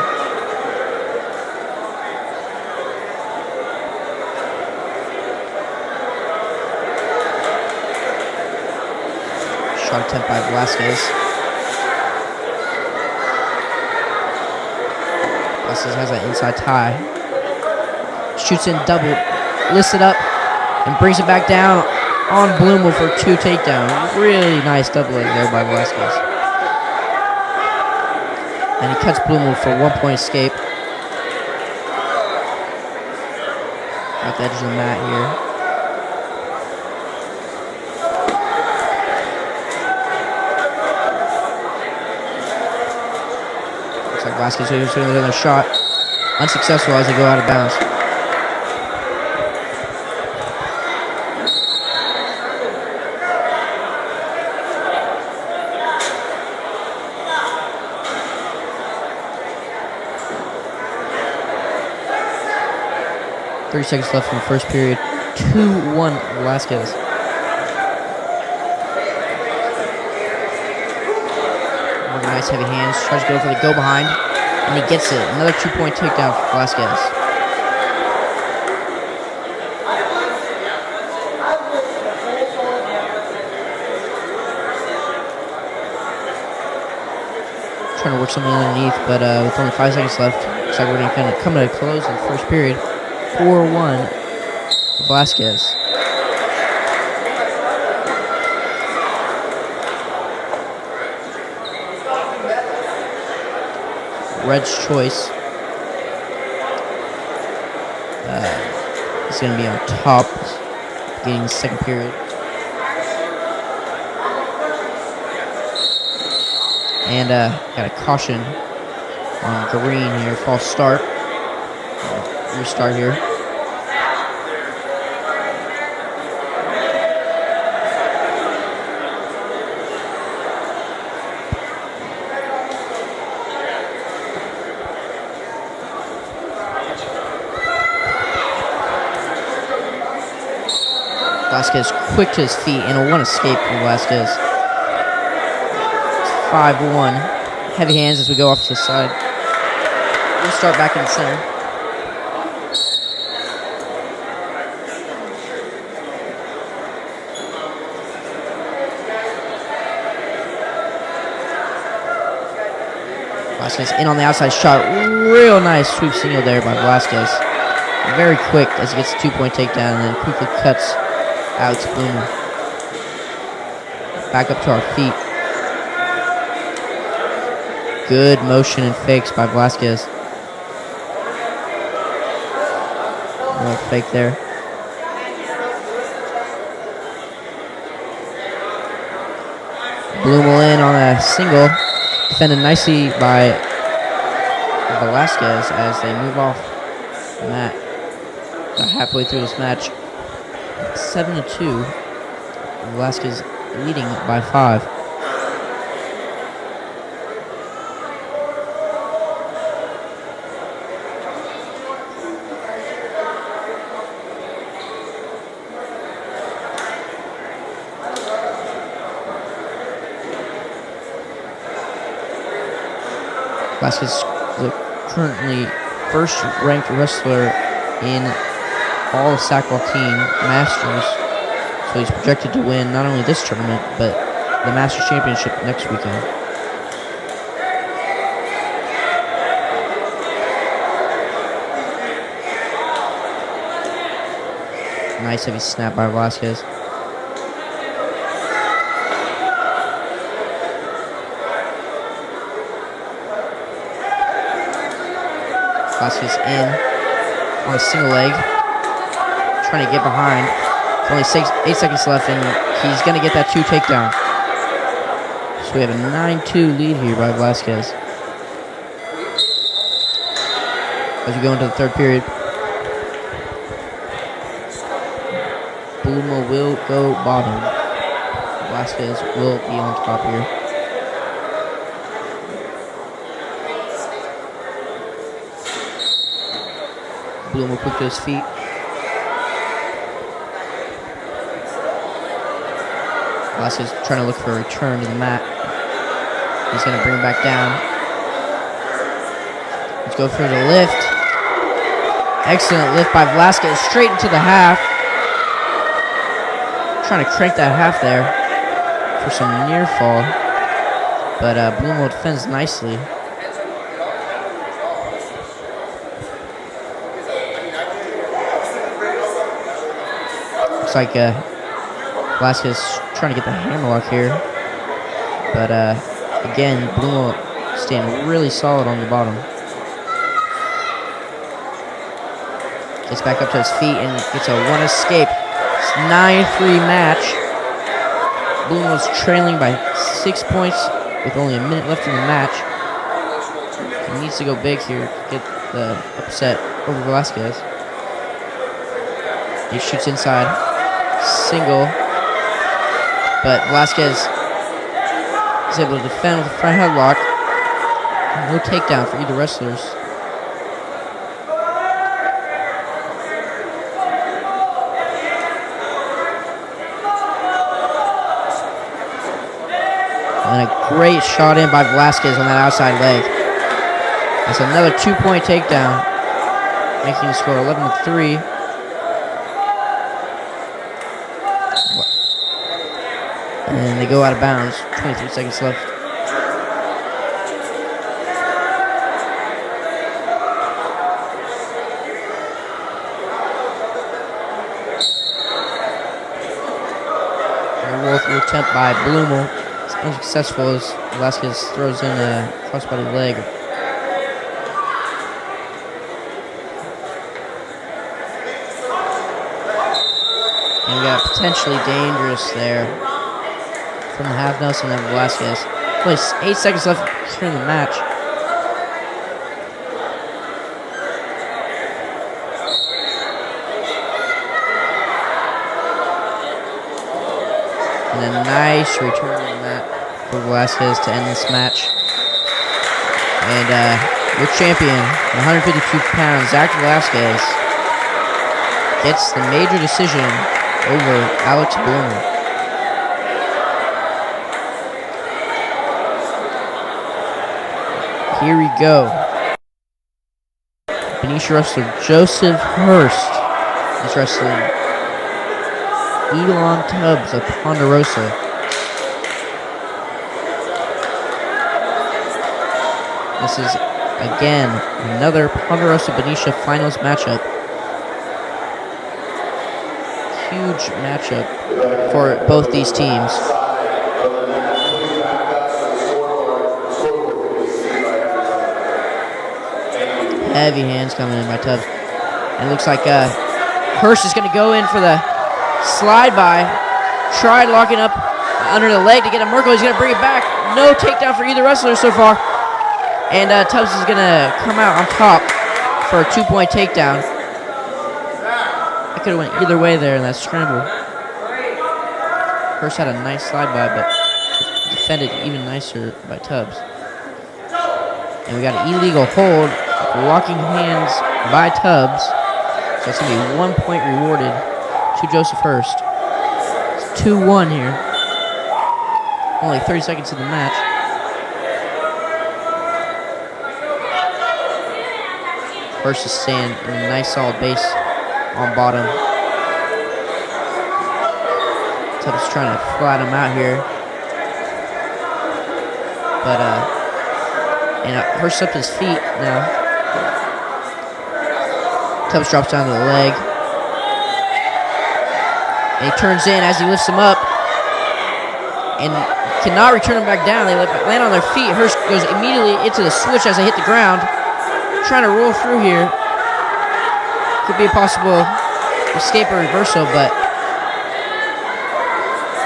Shot attempt by Velasquez. Velasquez has an inside tie. Shoots in double, lifts it up, and brings it back down on Blumel for 2 takedowns. Really nice double leg there by Velasquez. And he cuts Blumel for 1-point escape. At the edge of the mat here. Looks like Velasquez is doing another shot. Unsuccessful as they go out of bounds. Seconds left in the first period. 2-1 Velasquez. Working nice heavy hands. Tries to go for the go behind. And he gets it. Another 2-point takedown for Velasquez. Trying to work something underneath, but with only 5 seconds left, looks like we're going to come to a close in the first period. 4-1 for Velasquez. Red's choice. He's going to be on top, getting the second period. And got a caution on green here, false start. Restart here. Velasquez quick to his feet and a 1 escape from Velasquez. It's 5-1. Heavy hands as we go off to the side. We'll start back in the center. Velasquez in on the outside shot. Real nice sweep single there by Velasquez. Very quick as he gets a 2-point takedown and then quickly cuts out to Blumel. Back up to our feet. Good motion and fakes by Velasquez. A little fake there. Blumel in on a single. Defended nicely by Velasquez as they move off the mat. About halfway through this match. 7-2. Velasquez leading by 5. Velasquez is the currently first-ranked wrestler in all of SCAC Masters, so he's projected to win not only this tournament, but the Masters Championship next weekend. Nice heavy snap by Velasquez. Velasquez in on a single leg, trying to get behind. There's only 8 seconds left, and he's going to get that 2 takedown. So we have a 9-2 lead here by Velasquez. As we go into the third period. Bluma will go bottom. Velasquez will be on top here. Bluma quick to his feet. Velasquez trying to look for a return to the mat. He's going to bring it back down. Let's go for the lift. Excellent lift by Velasquez straight into the half. Trying to crank that half there for some near fall. But Bluma defends nicely. Looks like Velasquez trying to get the hammerlock here. But again, Bluma staying really solid on the bottom. Gets back up to his feet and gets a one escape. It's 9-3 match. Bluma was trailing by 6 points with only a minute left in the match. He needs to go big here to get the upset over Velasquez. He shoots inside. Single. But Velasquez is able to defend with a front headlock. No takedown for either wrestlers. And a great shot in by Velasquez on that outside leg. That's another 2-point takedown, making the score 11-3. And they go out of bounds. 23 seconds left. Will attempt by Bluma. It's unsuccessful as Velasquez throws in a crossbody leg. And we got potentially dangerous there from the half Nelson of Velasquez. Only 8 seconds left here in the match. And a nice return on that for Velasquez to end this match. And your champion, 152 pounds, Zach Velasquez, gets the major decision over Alex Bluma. Here we go. Benicia wrestler Joseph Hurst is wrestling Elon Tubbs of Ponderosa. This is, again, another Ponderosa-Benicia finals matchup. Huge matchup for both these teams. Heavy hands coming in by Tubbs. And it looks like Hurst is going to go in for the slide by. Tried locking up under the leg to get a Merkel. He's going to bring it back. No takedown for either wrestler so far. And Tubbs is going to come out on top for a 2-point takedown. It could have went either way there in that scramble. Hurst had a nice slide by, but defended even nicer by Tubbs. And we got an illegal hold. Locking hands by Tubbs. So it's going to be 1 point rewarded to Joseph Hurst. It's 2-1 here. Only 30 seconds in the match. Hurst is staying in a nice solid base on bottom. Tubbs is trying to flat him out here. But, Hurst up to his feet now. Tubbs drops down to the leg. And he turns in as he lifts him up. And cannot return him back down. They land on their feet. Hurst goes immediately into the switch as they hit the ground. Trying to roll through here. Could be a possible escape or reversal, but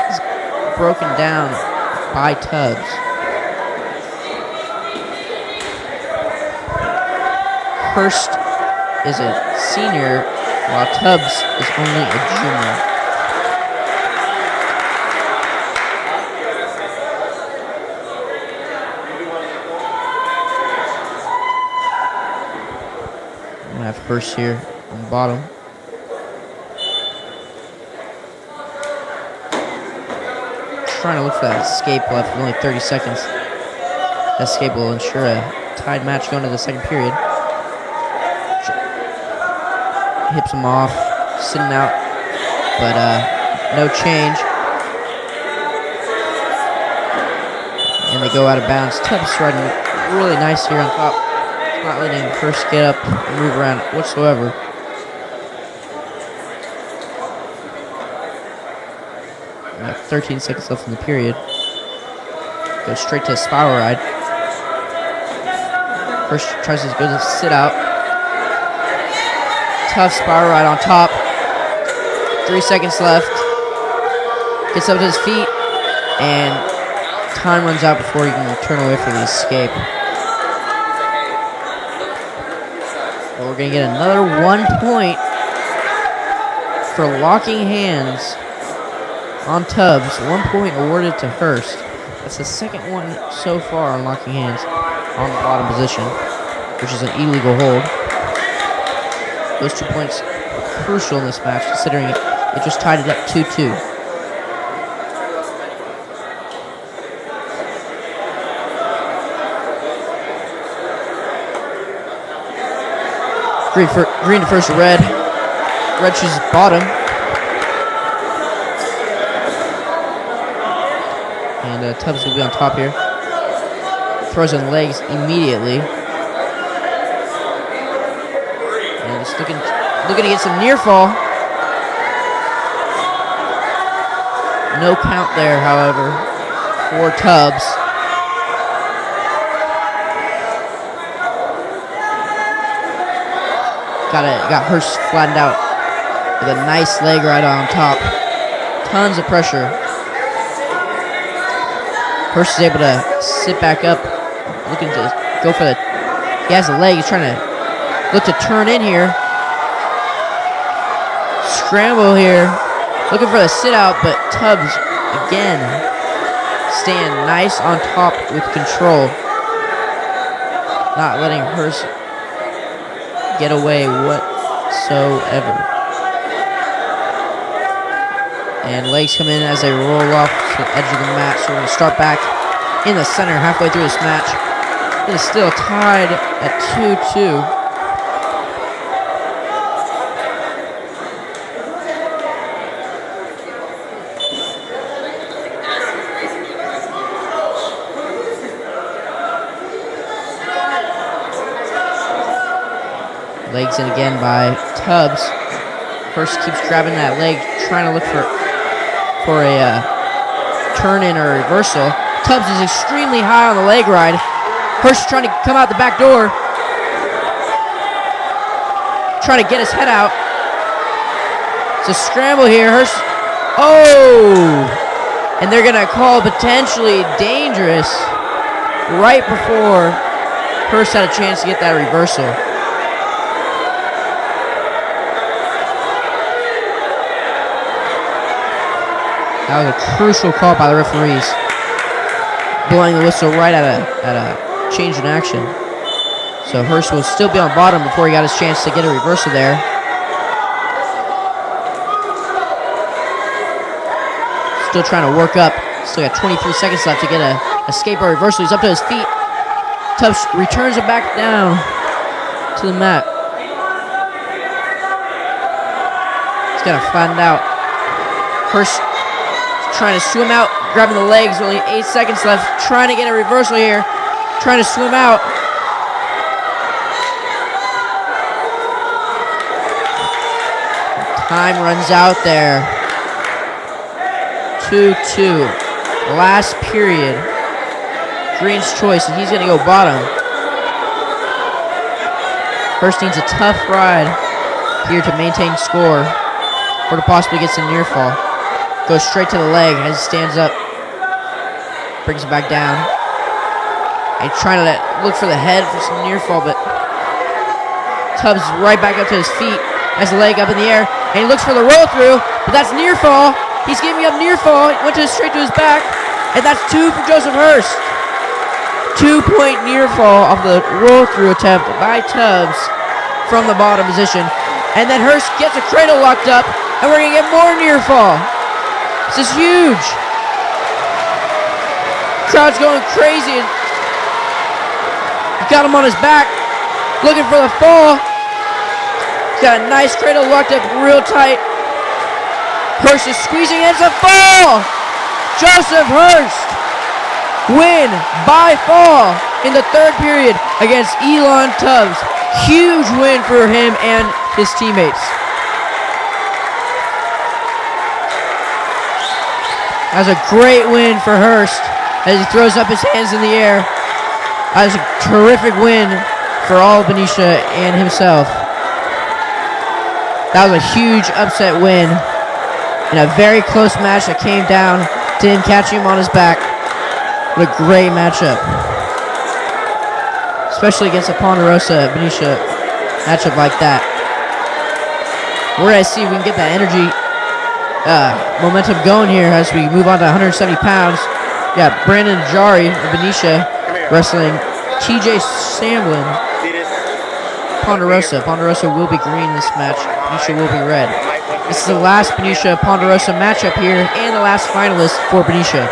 he's broken down by Tubbs. Hurst is a senior, while Tubbs is only a junior. Hurst here on the bottom. Trying to look for that escape left with only 30 seconds. That escape will ensure a tied match going to the second period. Hips him off, sitting out, but no change. And they go out of bounds. Tubbs riding really nice here on top. Not letting Hurst get up and move around whatsoever. About 13 seconds left in the period. Goes straight to a spiral ride. Hurst tries to go to sit out. Tough spiral ride on top. 3 seconds left. Gets up to his feet, and time runs out before he can turn away for the escape. But we're going to get another 1 point for locking hands on Tubbs. 1 point awarded to Hurst. That's the second one so far on locking hands on the bottom position, which is an illegal hold. Those 2 points are crucial in this match, considering it just tied it up 2-2. Green to first, red. Red chooses bottom. And Tubbs will be on top here. Throws in legs immediately. And just looking to get some near fall. No count there, however, for Tubbs. Got Hurst flattened out with a nice leg ride on top. Tons of pressure. Hurst is able to sit back up, looking to go for the. He has the leg. He's trying to look to turn in here. Scramble here, looking for the sit out, but Tubbs again staying nice on top with control, not letting Hurst get away whatsoever. And legs come in as they roll off to the edge of the mat. So we're going to start back in the center halfway through this match. It is still tied at 2-2. Legs in again by Tubbs. Hurst keeps grabbing that leg, trying to look for a turn in or reversal. Tubbs is extremely high on the leg ride. Hurst trying to come out the back door, trying to get his head out. It's a scramble here. Hurst, and they're gonna call potentially dangerous right before Hurst had a chance to get that reversal. That was a crucial call by the referees, blowing the whistle right at a change in action. So Hurst will still be on bottom before he got his chance to get a reversal there. Still trying to work up. Still got 23 seconds left to get a escape or reversal. He's up to his feet. Tubbs returns it back down to the mat. He's got to flatten out. Hurst trying to swim out, grabbing the legs, only 8 seconds left, trying to get a reversal here, trying to swim out. Time runs out there. 2-2, last period. Green's choice, and he's gonna go bottom. Hurst needs a tough ride here to maintain score, or to possibly get some near fall. Goes straight to the leg as he stands up. Brings it back down. And trying to look for the head for some near fall, but Tubbs right back up to his feet. Has the leg up in the air. And he looks for the roll through, but that's near fall. He's giving up near fall. He went straight to his back. And that's 2 for Joseph Hurst. 2-point near fall off the roll through attempt by Tubbs from the bottom position. And then Hurst gets a cradle locked up, and we're going to get more near fall. This is huge. Crowd's going crazy. And got him on his back, looking for the fall. Got a nice cradle locked up real tight. Hurst is squeezing, and it's a fall. Joseph Hurst win by fall in the third period against Elon Tubbs. Huge win for him and his teammates. That was a great win for Hurst as he throws up his hands in the air. That was a terrific win for all Benicia and himself. That was a huge upset win in a very close match that came down to him catching him on his back. What a great matchup. Especially against a Ponderosa Benicia matchup like that. We're going to see if we can get that energy momentum going here as we move on to 170 pounds. We got Brandon Jari of Benicia wrestling TJ Samblin, Ponderosa. Ponderosa will be green this match. Benicia will be red. This is the last Benicia Ponderosa matchup here and the last finalist for Benicia.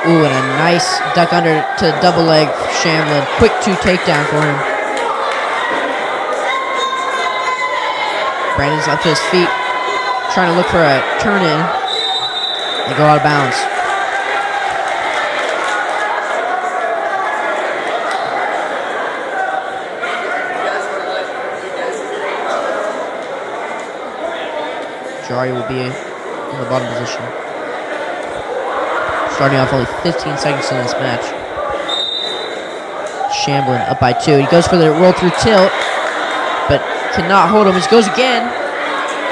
Ooh, and a nice duck under to double leg for Shamblin. Quick 2 takedown for him. Brandon's up to his feet, trying to look for a turn in. They go out of bounds. Jari will be in the bottom position. Starting off only 15 seconds in this match. Shamblin up by 2. He goes for the roll through tilt, but cannot hold him. He goes again,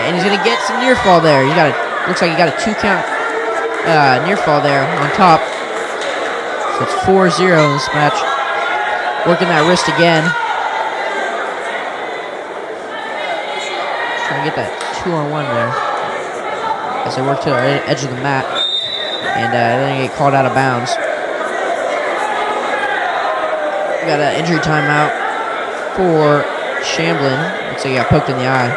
and he's gonna get some near fall there. Looks like he got a 2 count near fall there on top. So it's 4-0 in this match. Working that wrist again. Trying to get that 2-on-1 there as they work to the edge of the mat. And then they get called out of bounds. We got an injury timeout for Shamblin. Looks like he got poked in the eye.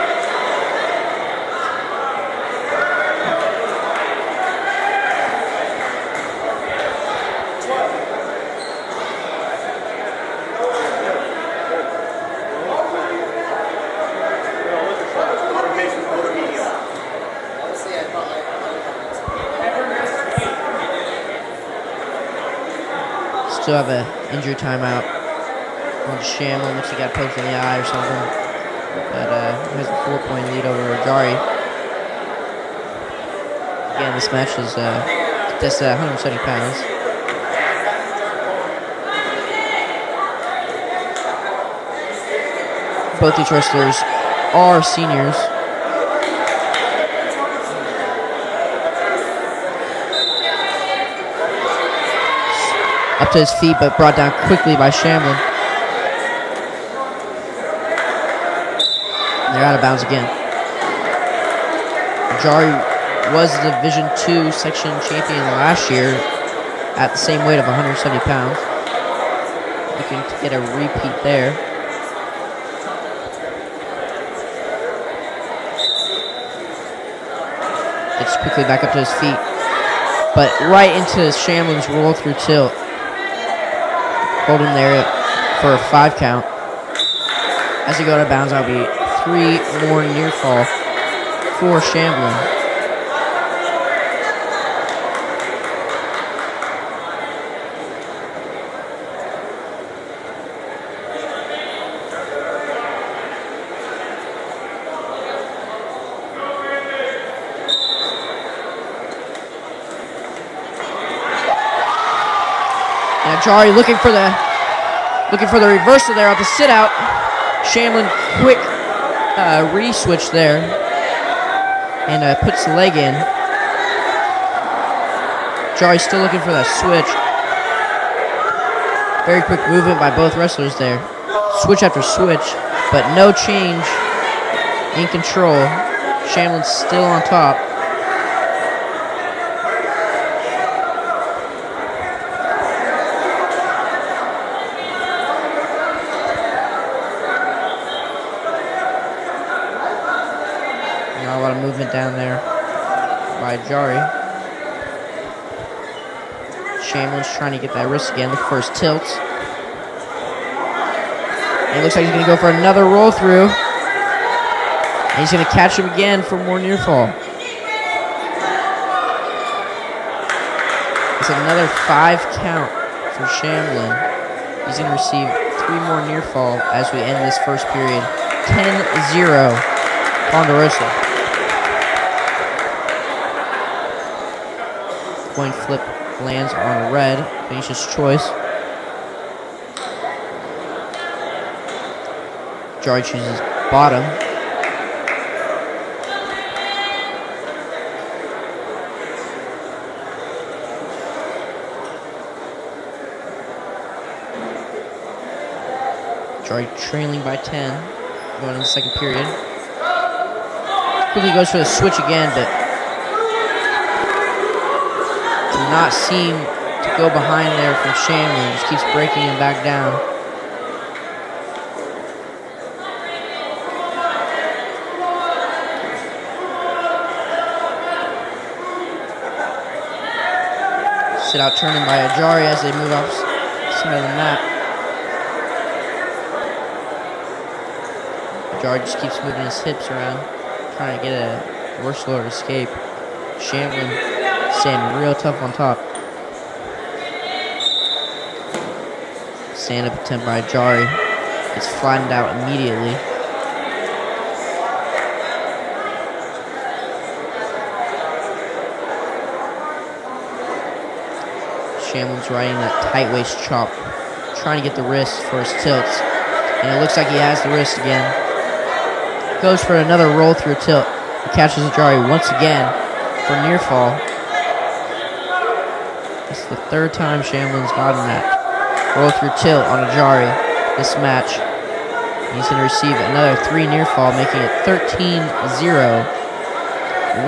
Still have an injury timeout on Shamblin. Looks like he got poked in the eye or something. But he has a 4-point lead over Jari. Again, this match is just 170 pounds. Both these wrestlers are seniors. Up to his feet, but brought down quickly by Shamblin. They're out of bounds again. Jari was the Division II section champion last year at the same weight of 170 pounds. Looking to get a repeat there. Gets quickly back up to his feet, but right into Shamblin's roll through tilt. Hold him there for a 5 count. As he go out of bounds, that'll be 3 more near fall for Shamblin. Now Jari looking for the reversal there off the sit out. Shamblin quick re-switch there and puts the leg in. Jari still looking for that switch. Very quick movement by both wrestlers there. Switch after switch, but no change in control. Shamblin's still on top. Not a lot of movement down there by Jari. Shamblin's trying to get that wrist again. Look for his tilts. And it looks like he's going to go for another roll through. And he's going to catch him again for more near fall. It's another 5 count for Shamblin. He's going to receive 3 more near fall as we end this first period. 10-0 Ponderosa. Coin flip lands on red. Benicia's choice. Jari chooses bottom. Jari trailing by 10, going in the second period. Quickly goes for the switch again, but did not seem to go behind there from Shamblin. Just keeps breaking him back down. Sit out turning by Jari as they move off side of the map. Jari just keeps moving his hips around, trying to get a reverse lower escape. Shamblin standing real tough on top. Stand-up attempt by Jari. It's flattened out immediately. Shamblin's riding that tight waist chop, trying to get the wrist for his tilts. And it looks like he has the wrist again. Goes for another roll through tilt. He catches Jari once again for near fall. It's the 3rd time Shamblin's gotten that roll through tilt on a Jari this match. He's going to receive another 3 near fall, making it 13-0.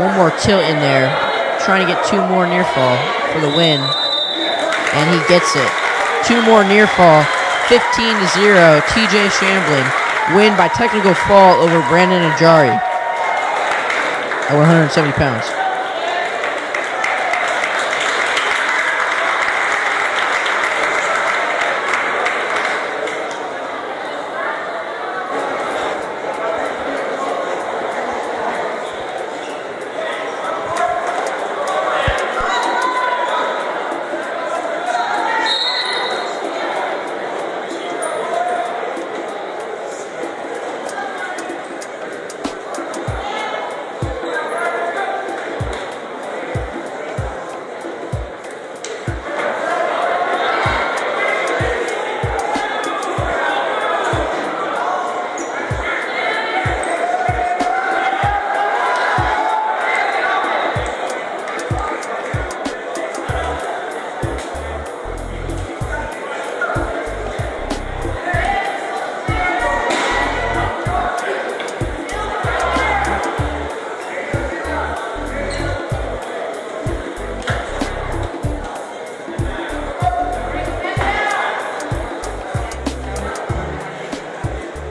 One more tilt in there, trying to get 2 more near fall for the win. And he gets it. 2 more near fall. 15-0. TJ Shamblin win by technical fall over Brandon Ajari at 170 pounds.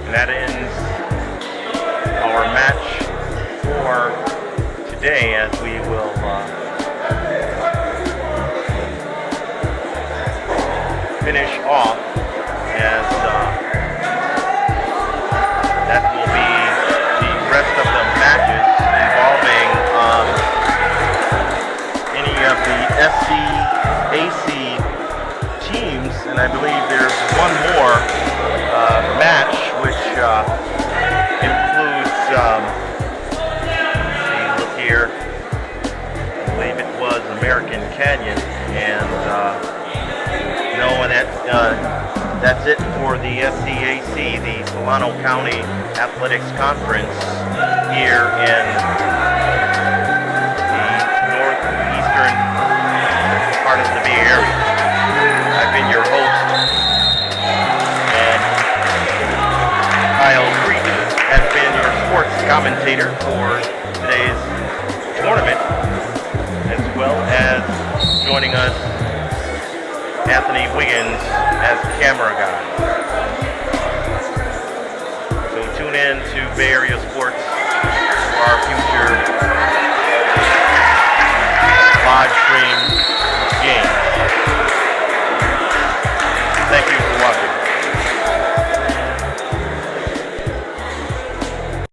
And that ends our match for today, as we will finish off as that will be the rest of the matches involving any of the SCAC teams, and I believe there's one more match which includes, look here, I believe it was American Canyon, and no, and that's it for the SCAC, the Solano County Athletics Conference here in the northeastern part of the Bay Area. I've been your host, and Kyle Creek has been your sports commentator for today's tournament, as well as joining us, Anthony Wiggins as camera guy. So tune in to Bay Area Sports for our future